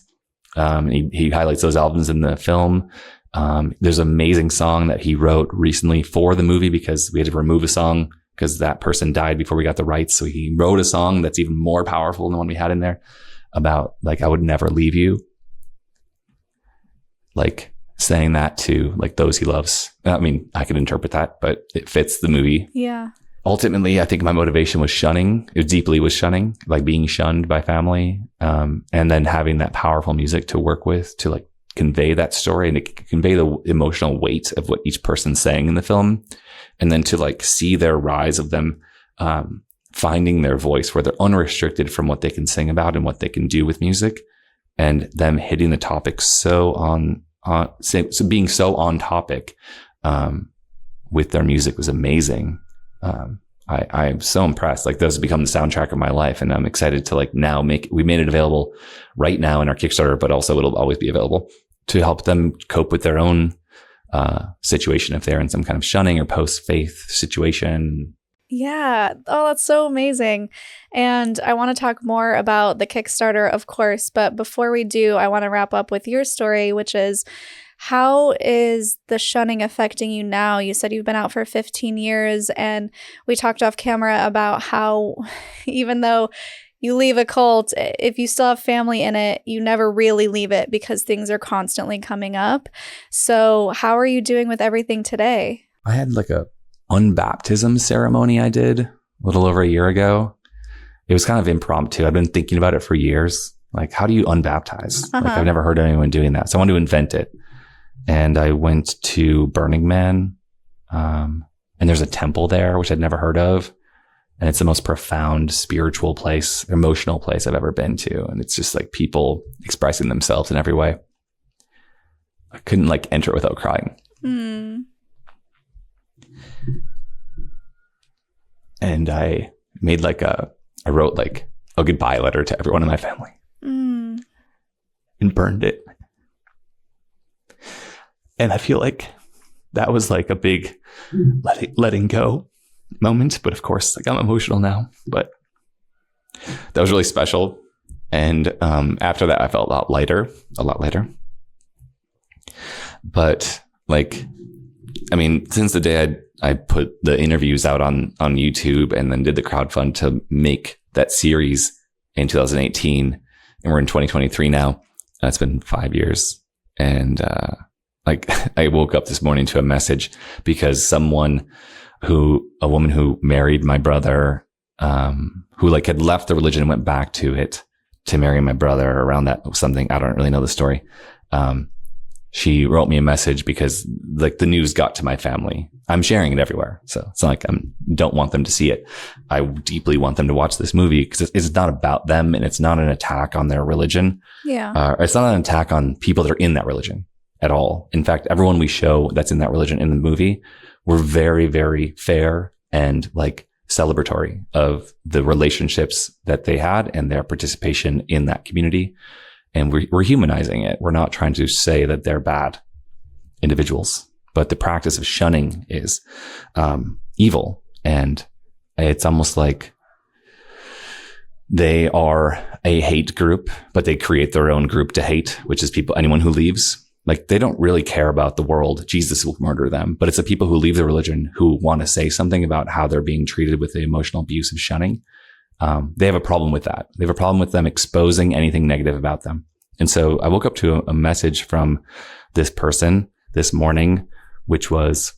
He highlights those albums in the film. There's an amazing song that he wrote recently for the movie because we had to remove a song because that person died before we got the rights. So he wrote a song that's even more powerful than the one we had in there about like, I would never leave you. Like saying that to like those he loves. I mean, I could interpret that, but it fits the movie. Yeah. Ultimately, I think my motivation was shunning. It deeply was shunning, like being shunned by family. And then having that powerful music to work with to like convey that story and to convey the emotional weight of what each person's saying in the film. And then to like see their rise of them, finding their voice where they're unrestricted from what they can sing about and what they can do with music, and them hitting the topic so being so on topic, with their music was amazing. I'm so impressed. Like those have become the soundtrack of my life, and I'm excited to like now we made it available right now in our Kickstarter, but also it'll always be available to help them cope with their own situation if they're in some kind of shunning or post-faith situation. Yeah. Oh, that's so amazing. And I want to talk more about the Kickstarter, of course. But before we do, I want to wrap up with your story, which is, how is the shunning affecting you now? You said you've been out for 15 years, and we talked off camera about how even though you leave a cult, if you still have family in it, you never really leave it because things are constantly coming up. So how are you doing with everything today? I had like a unbaptism ceremony I did a little over a year ago. It was kind of impromptu. I've been thinking about it for years. Like, how do you unbaptize? Like, I've never heard anyone doing that. So I wanted to invent it. And I went to Burning Man. And there's a temple there, which I'd never heard of. And it's the most profound spiritual place, emotional place I've ever been to. And it's just like people expressing themselves in every way. I couldn't like enter it without crying. And I wrote like a goodbye letter to everyone in my family and burned it. And I feel like that was like a big letting go moment. But of course, like I'm emotional now, but that was really special. And after that, I felt a lot lighter. But like, I mean, since the day I put the interviews out on YouTube and then did the crowdfund to make that series in 2018, and we're in 2023 now. It's been 5 years. And like I woke up this morning to a message because a woman who married my brother, who like had left the religion and went back to it to marry my brother around that something. I don't really know the story. She wrote me a message because like the news got to my family. I'm sharing it everywhere. So it's not like I don't want them to see it. I deeply want them to watch this movie because it's not about them and it's not an attack on their religion. Yeah. It's not an attack on people that are in that religion at all. In fact, everyone we show that's in that religion in the movie, we're very, very fair and like celebratory of the relationships that they had and their participation in that community. And we're humanizing it. We're not trying to say that they're bad individuals, but the practice of shunning is evil. And it's almost like they are a hate group, but they create their own group to hate, which is anyone who leaves. Like, they don't really care about the world. Jesus will murder them, but it's the people who leave the religion who want to say something about how they're being treated with the emotional abuse of shunning. They have a problem with that. They have a problem with them exposing anything negative about them. And so I woke up to a message from this person this morning, which was,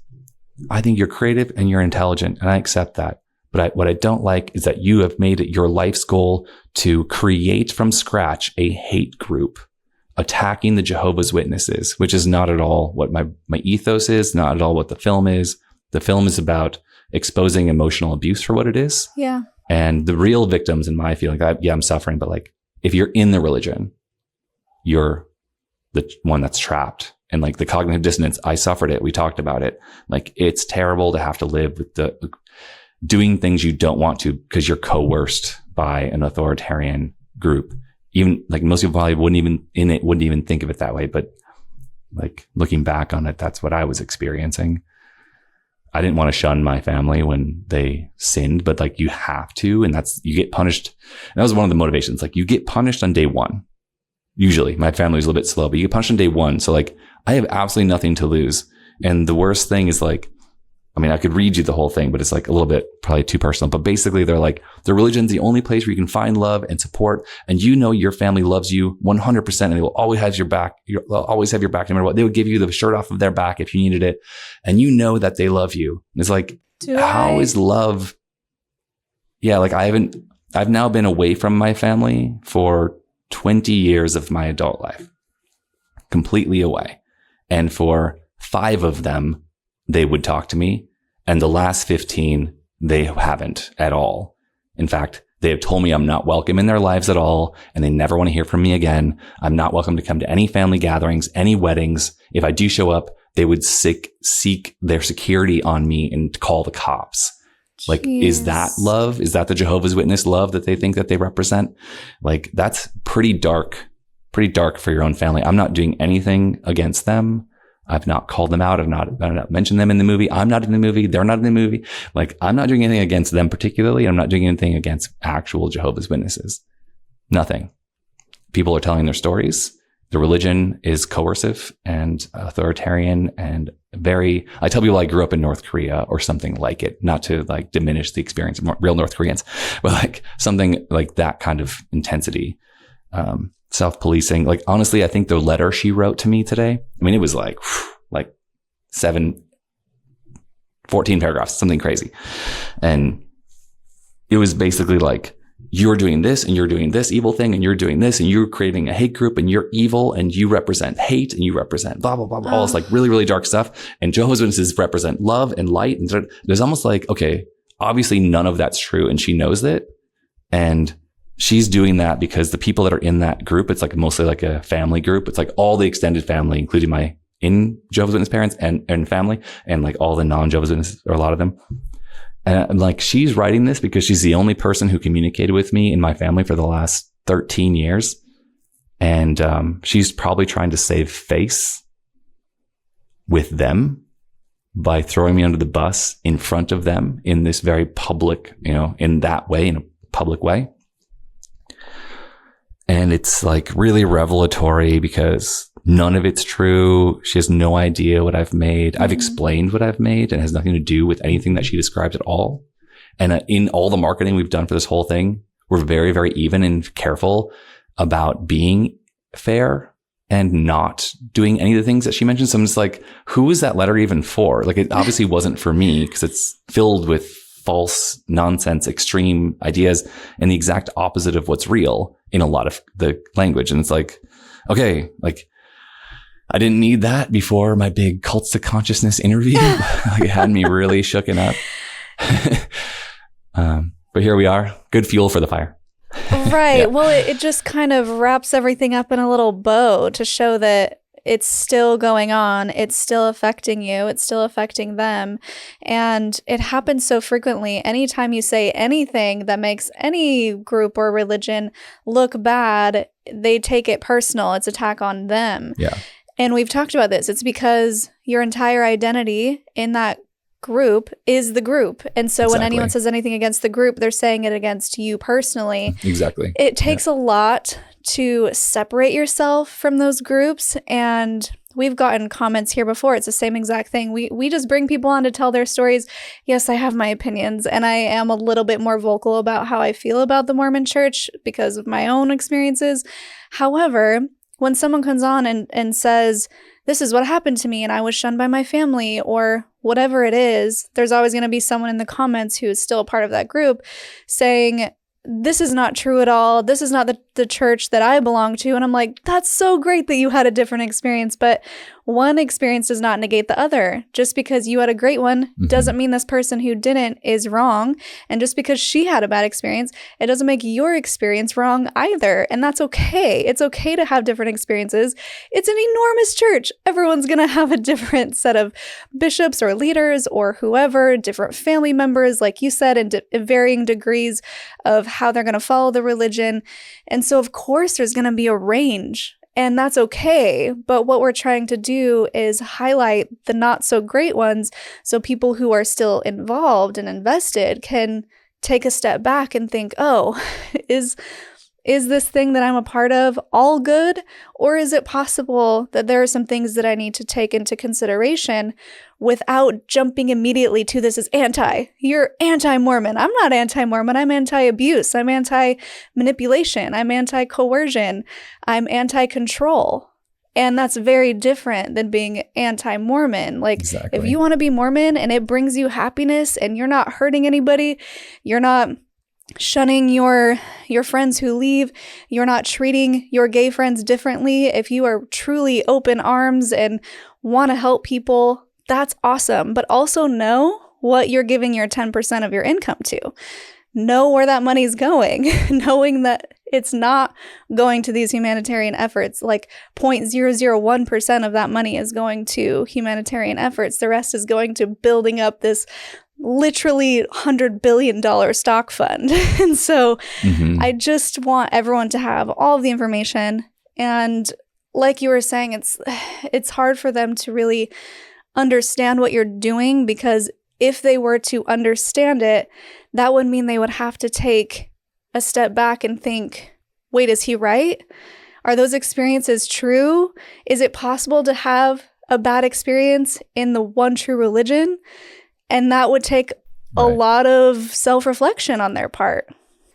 I think you're creative and you're intelligent, and I accept that. But what I don't like is that you have made it your life's goal to create from scratch a hate group attacking the Jehovah's Witnesses, which is not at all what my ethos is, not at all what the film is. The film is about exposing emotional abuse for what it is. Yeah. And the real victims, in my feeling, I'm suffering, but like, if you're in the religion, you're the one that's trapped. And like the cognitive dissonance, I suffered it. We talked about it. Like, it's terrible to have to live with doing things you don't want to because you're coerced by an authoritarian group. Even like most people probably wouldn't even think of it that way. But like, looking back on it, that's what I was experiencing. I didn't want to shun my family when they sinned, but like, you have to, and you get punished. And that was one of the motivations. Like, you get punished on day one. Usually my family was a little bit slow, but you get punished on day one. So like, I have absolutely nothing to lose. And the worst thing is like, I mean, I could read you the whole thing, but it's like a little bit probably too personal. But basically, they're like, the religion's the only place where you can find love and support. And you know your family loves you 100%, and they will always have your back. They'll always have your back no matter what. They would give you the shirt off of their back if you needed it. And you know that they love you. And it's like, how is love? Yeah, like I've now been away from my family for 20 years of my adult life. Completely away. And for 5 of them, they would talk to me, and the last 15, they haven't at all. In fact, they have told me I'm not welcome in their lives at all, and they never want to hear from me again. I'm not welcome to come to any family gatherings, any weddings. If I do show up, they would seek their security on me and call the cops. Like, is that love? Is that the Jehovah's Witness love that they think that they represent? Like, that's pretty dark for your own family. I'm not doing anything against them. I've not called them out. I've not mentioned them in the movie. I'm not in the movie. They're not in the movie. Like, I'm not doing anything against them particularly. I'm not doing anything against actual Jehovah's Witnesses. Nothing. People are telling their stories. The religion is coercive and authoritarian and I tell people I grew up in North Korea or something like it, not to like diminish the experience of real North Koreans, but like something like that kind of intensity. Self-policing. Like, honestly, I think the letter she wrote to me today, I mean, it was like 14 paragraphs, something crazy. And it was basically like, you're doing this and you're doing this evil thing and you're doing this and you're creating a hate group and you're evil and you represent hate and you represent blah, blah, blah, blah. All this like really, really dark stuff. And Jehovah's Witnesses represent love and light. And there's almost like, okay, obviously none of that's true. And she knows that. And she's doing that because the people that are in that group, it's like mostly like a family group. It's like all the extended family, including my Jehovah's Witness parents and family, and like all the non-Jehovah's Witnesses, or a lot of them. And like, she's writing this because she's the only person who communicated with me in my family for the last 13 years. And she's probably trying to save face with them by throwing me under the bus in front of them in this very public, in that way, in a public way. And it's like really revelatory because none of it's true. She has no idea what I've made. I've explained what I've made, and it has nothing to do with anything that she described at all. And in all the marketing we've done for this whole thing, we're very, very even and careful about being fair and not doing any of the things that she mentioned. So I'm just like, who is that letter even for? Like, it obviously wasn't for me because it's filled with false, nonsense, extreme ideas and the exact opposite of what's real in a lot of the language. And it's like, okay, like, I didn't need that before my big Cults to Consciousness interview. Like, it had me really shooken up. But here we are. Good fuel for the fire. Right. Yeah. Well, it just kind of wraps everything up in a little bow to show that it's still going on. It's still affecting you. It's still affecting them. And it happens so frequently. Anytime you say anything that makes any group or religion look bad, they take it personal. It's attack on them. Yeah. And we've talked about this. It's because your entire identity in that group is the group. And so when anyone says anything against the group, they're saying it against you personally. Exactly. It takes a lot to separate yourself from those groups. And we've gotten comments here before. It's the same exact thing. We just bring people on to tell their stories. Yes, I have my opinions, and I am a little bit more vocal about how I feel about the Mormon church because of my own experiences. However, when someone comes on and says, this is what happened to me and I was shunned by my family or whatever it is, there's always going to be someone in the comments who is still a part of that group saying, this is not true at all. This is not the church that I belong to. And I'm like, that's so great that you had a different experience. But one experience does not negate the other. Just because you had a great one doesn't mean this person who didn't is wrong. And just because she had a bad experience, it doesn't make your experience wrong either. And that's okay. It's okay to have different experiences. It's an enormous church. Everyone's going to have a different set of bishops or leaders or whoever, different family members, like you said, in varying degrees of how they're going to follow the religion. And so, of course, there's going to be a range. And that's okay. But what we're trying to do is highlight the not so great ones so people who are still involved and invested can take a step back and think, oh, is this thing that I'm a part of all good? Or is it possible that there are some things that I need to take into consideration without jumping immediately to this is you're anti-Mormon. I'm not anti-Mormon. I'm anti-abuse. I'm anti-manipulation. I'm anti-coercion. I'm anti-control. And that's very different than being anti-Mormon. Like, if you want to be Mormon and it brings you happiness and you're not hurting anybody, you're not shunning your friends who leave, you're not treating your gay friends differently, if you are truly open arms and want to help people, that's awesome. But also know what you're giving your 10% of your income to. Know where that money's going, knowing that it's not going to these humanitarian efforts. Like 0.001% of that money is going to humanitarian efforts. The rest is going to building up this literally $100 billion stock fund. And so I just want everyone to have all of the information. And like you were saying, it's hard for them to really understand what you're doing, because if they were to understand it, that would mean they would have to take a step back and think, wait, is he right? Are those experiences true? Is it possible to have a bad experience in the one true religion? And that would take a lot of self-reflection on their part.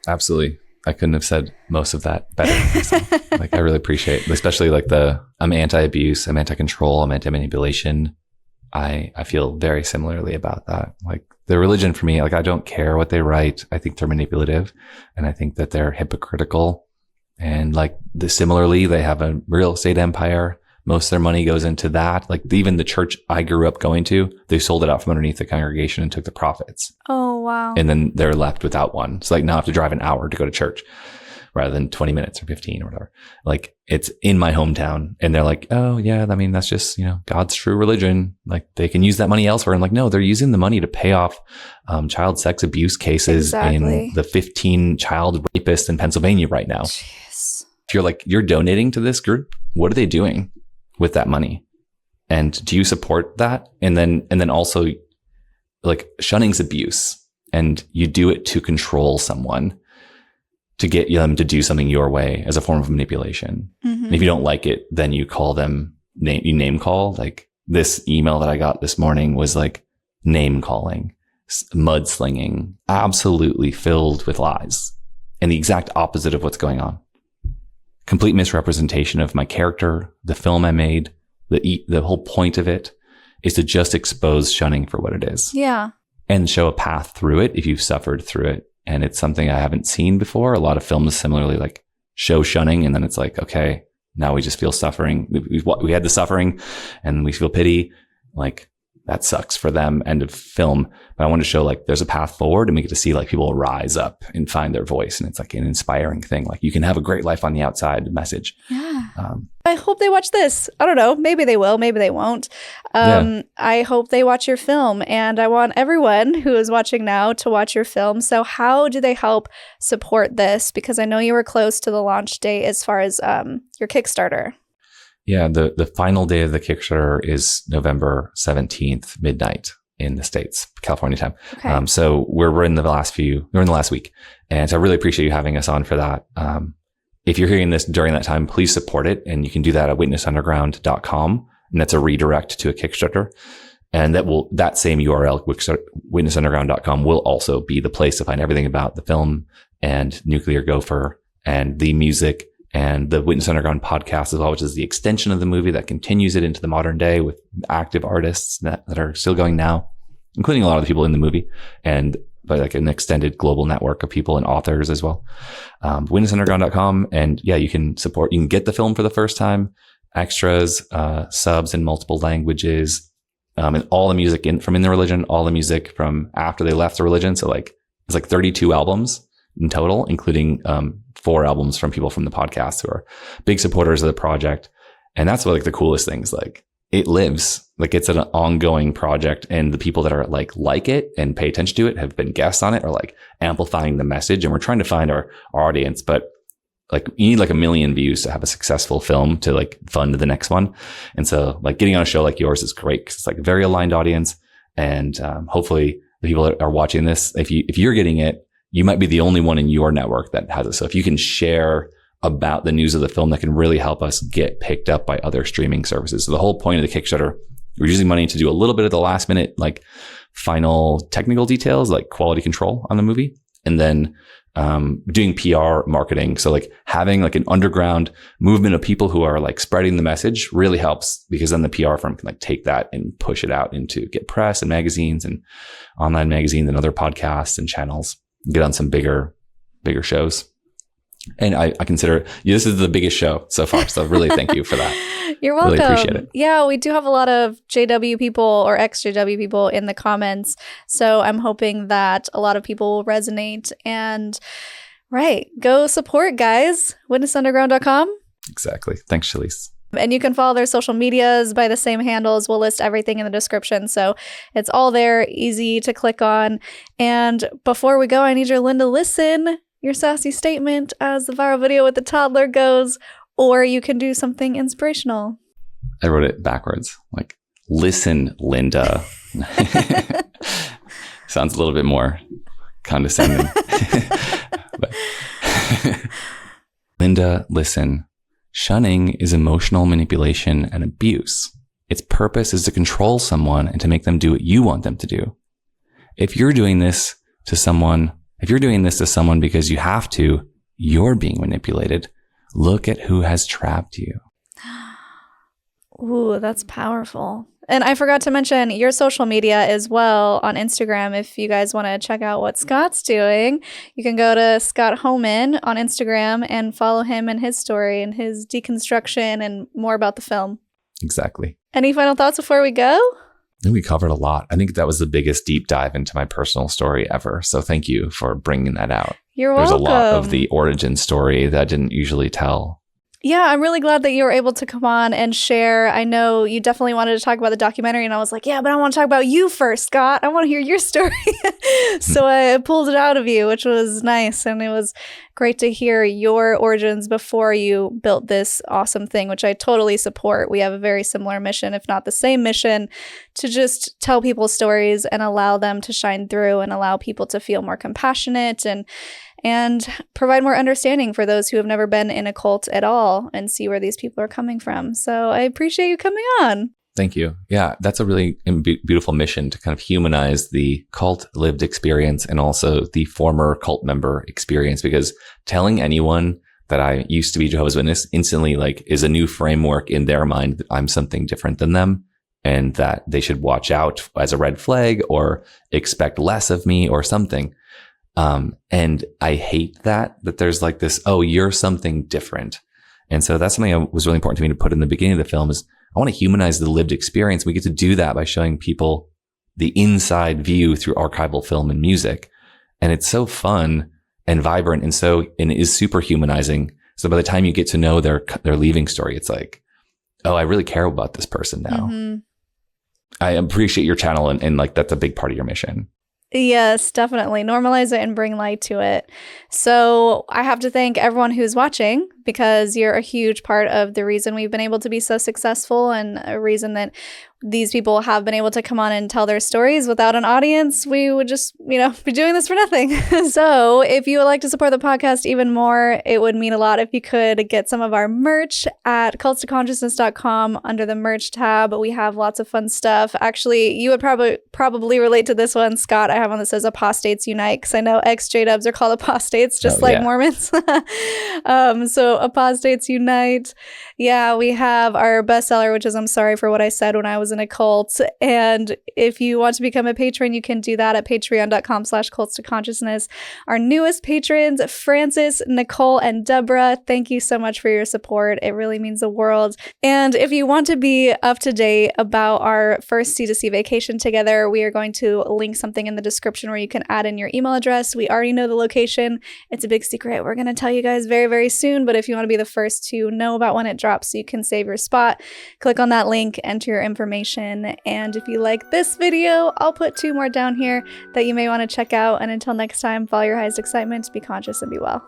Absolutely. I couldn't have said most of that better. So, like, I really appreciate, especially like I'm anti-abuse, I'm anti-control, I'm anti-manipulation. I feel very similarly about that. Like, the religion for me, like, I don't care what they write. I think they're manipulative, and I think that they're hypocritical. And like, similarly, they have a real estate empire. Most of their money goes into that. Like, even the church I grew up going to, they sold it out from underneath the congregation and took the profits. Oh, wow. And then they're left without one. So like, now I have to drive an hour to go to church rather than 20 minutes or 15 or whatever. Like, it's in my hometown, and they're like, oh yeah, I mean, that's just, God's true religion. Like, they can use that money elsewhere. And like, no, they're using the money to pay off child sex abuse cases in the 15 child rapists in Pennsylvania right now. Jeez. If you're donating to this group, what are they doing with that money? And do you support that? And then also, like, shunning's abuse, and you do it to control someone, to get them to do something your way as a form of manipulation. And if you don't like it, then you call them you name call. Like, this email that I got this morning was like name calling, mudslinging, absolutely filled with lies, and the exact opposite of what's going on. Complete misrepresentation of my character, the film I made. The whole point of it is to just expose shunning for what it is. Yeah. And show a path through it if you've suffered through it. And it's something I haven't seen before. A lot of films similarly like show shunning, and then it's like, okay, now we just feel suffering. We had the suffering and we feel pity. Like, that sucks for them, end of film. But I wanted to show like there's a path forward, and we get to see like people rise up and find their voice. And it's like an inspiring thing. Like you can have a great life on the outside message. Yeah. I hope they watch this. I don't know. Maybe they will. Maybe they won't. I hope they watch your film. And I want everyone who is watching now to watch your film. So how do they help support this? Because I know you were close to the launch date as far as your Kickstarter. Yeah, the final day of the Kickstarter is November 17th, midnight in the States, California time. Okay. So we're in the last week. And so I really appreciate you having us on for that. If you're hearing this during that time, please support it. And you can do that at witnessunderground.com. And that's a redirect to a Kickstarter. And that same URL, witnessunderground.com, will also be the place to find everything about the film and Nuclear Gopher and the music and the Witness Underground podcast as well, which is the extension of the movie that continues it into the modern day with active artists that are still going now, including a lot of the people in the movie, and by like an extended global network of people and authors as well. Witnessunderground.com. And yeah, you can get the film for the first time, extras, subs in multiple languages, and all the music from In the Religion, all the music from after they left the religion. So like, it's like 32 albums in total, including 4 albums from people from the podcast who are big supporters of the project. And that's what like the coolest things, like it lives, like it's an ongoing project, and the people that are like it and pay attention to it have been guests on it, or like amplifying the message. And we're trying to find our audience, but like you need like 1 million views to have a successful film to like fund the next one. And so like getting on a show like yours is great because it's like a very aligned audience. And hopefully the people that are watching this, if you're getting it, you might be the only one in your network that has it. So if you can share about the news of the film, that can really help us get picked up by other streaming services. So the whole point of the Kickstarter, we're using money to do a little bit of the last minute, like final technical details, like quality control on the movie. And then doing PR marketing. So like having like an underground movement of people who are like spreading the message really helps, because then the PR firm can like take that and push it out into get press and magazines and online magazines and other podcasts and channels, get on some bigger shows. And I consider this is the biggest show so far. So really thank you for that. You're welcome. Really appreciate it. Yeah, we do have a lot of JW people or ex-JW people in the comments. So I'm hoping that a lot of people will resonate. And go support, guys. Witnessunderground.com. Exactly. Thanks, Shelise. And you can follow their social medias by the same handles. We'll list everything in the description. So it's all there, easy to click on. And before we go, I need your Linda listen. Your sassy statement as the viral video with the toddler goes, or you can do something inspirational. I wrote it backwards, like, listen, Linda. Sounds a little bit more condescending. But Linda, listen. Shunning is emotional manipulation and abuse. Its purpose is to control someone and to make them do what you want them to do. If you're doing this to someone because you have to, you're being manipulated. Look at who has trapped you. Ooh, that's powerful. And I forgot to mention your social media as well on Instagram. If you guys want to check out what Scott's doing, you can go to Scott Homan on Instagram and follow him and his story and his deconstruction and more about the film. Exactly. Any final thoughts before we go? I think we covered a lot. I think that was the biggest deep dive into my personal story ever. So thank you for bringing that out. You're welcome. There's a lot of the origin story that I didn't usually tell. Yeah, I'm really glad that you were able to come on and share. I know you definitely wanted to talk about the documentary, and I was like, yeah, but I want to talk about you first, Scott. I want to hear your story. So I pulled it out of you, which was nice. And it was great to hear your origins before you built this awesome thing, which I totally support. We have a very similar mission, if not the same mission, to just tell people's stories and allow them to shine through and allow people to feel more compassionate and provide more understanding for those who have never been in a cult at all and see where these people are coming from. So I appreciate you coming on. Thank you. Yeah, that's a really beautiful mission to kind of humanize the cult lived experience and also the former cult member experience, because telling anyone that I used to be Jehovah's Witness instantly like is a new framework in their mind that I'm something different than them and that they should watch out as a red flag or expect less of me or something. And I hate that there's like this, oh, you're something different. And so that's something that was really important to me to put in the beginning of the film is I want to humanize the lived experience. We get to do that by showing people the inside view through archival film and music. And it's so fun and vibrant and is super humanizing. So by the time you get to know their leaving story, it's like, oh, I really care about this person now. Mm-hmm. I appreciate your channel and like that's a big part of your mission. Yes, definitely. Normalize it and bring light to it. So I have to thank everyone who's watching, because you're a huge part of the reason we've been able to be so successful, and a reason that these people have been able to come on and tell their stories. Without an audience, we would just, be doing this for nothing. So if you would like to support the podcast even more, it would mean a lot if you could get some of our merch at cultstoconsciousness.com under the merch tab. We have lots of fun stuff. Actually, you would probably relate to this one, Scott. I have one that says Apostates Unite, because I know ex-J-dubs are called apostates, just like Mormons. So Apostates Unite. Yeah, we have our bestseller, which is I'm Sorry for What I Said When I Was in a Cult. And if you want to become a patron, you can do that at patreon.com/cultstoconsciousness. Our newest patrons, Francis, Nicole, and Deborah, thank you so much for your support. It really means the world. And if you want to be up to date about our first C2C vacation together, we are going to link something in the description where you can add in your email address. We already know the location. It's a big secret. We're going to tell you guys very, very soon. But if you want to be the first to know about when it drops so you can save your spot, click on that link, enter your information. And if you like this video, I'll put 2 more down here that you may want to check out. And until next time, follow your highest excitement, be conscious, and be well.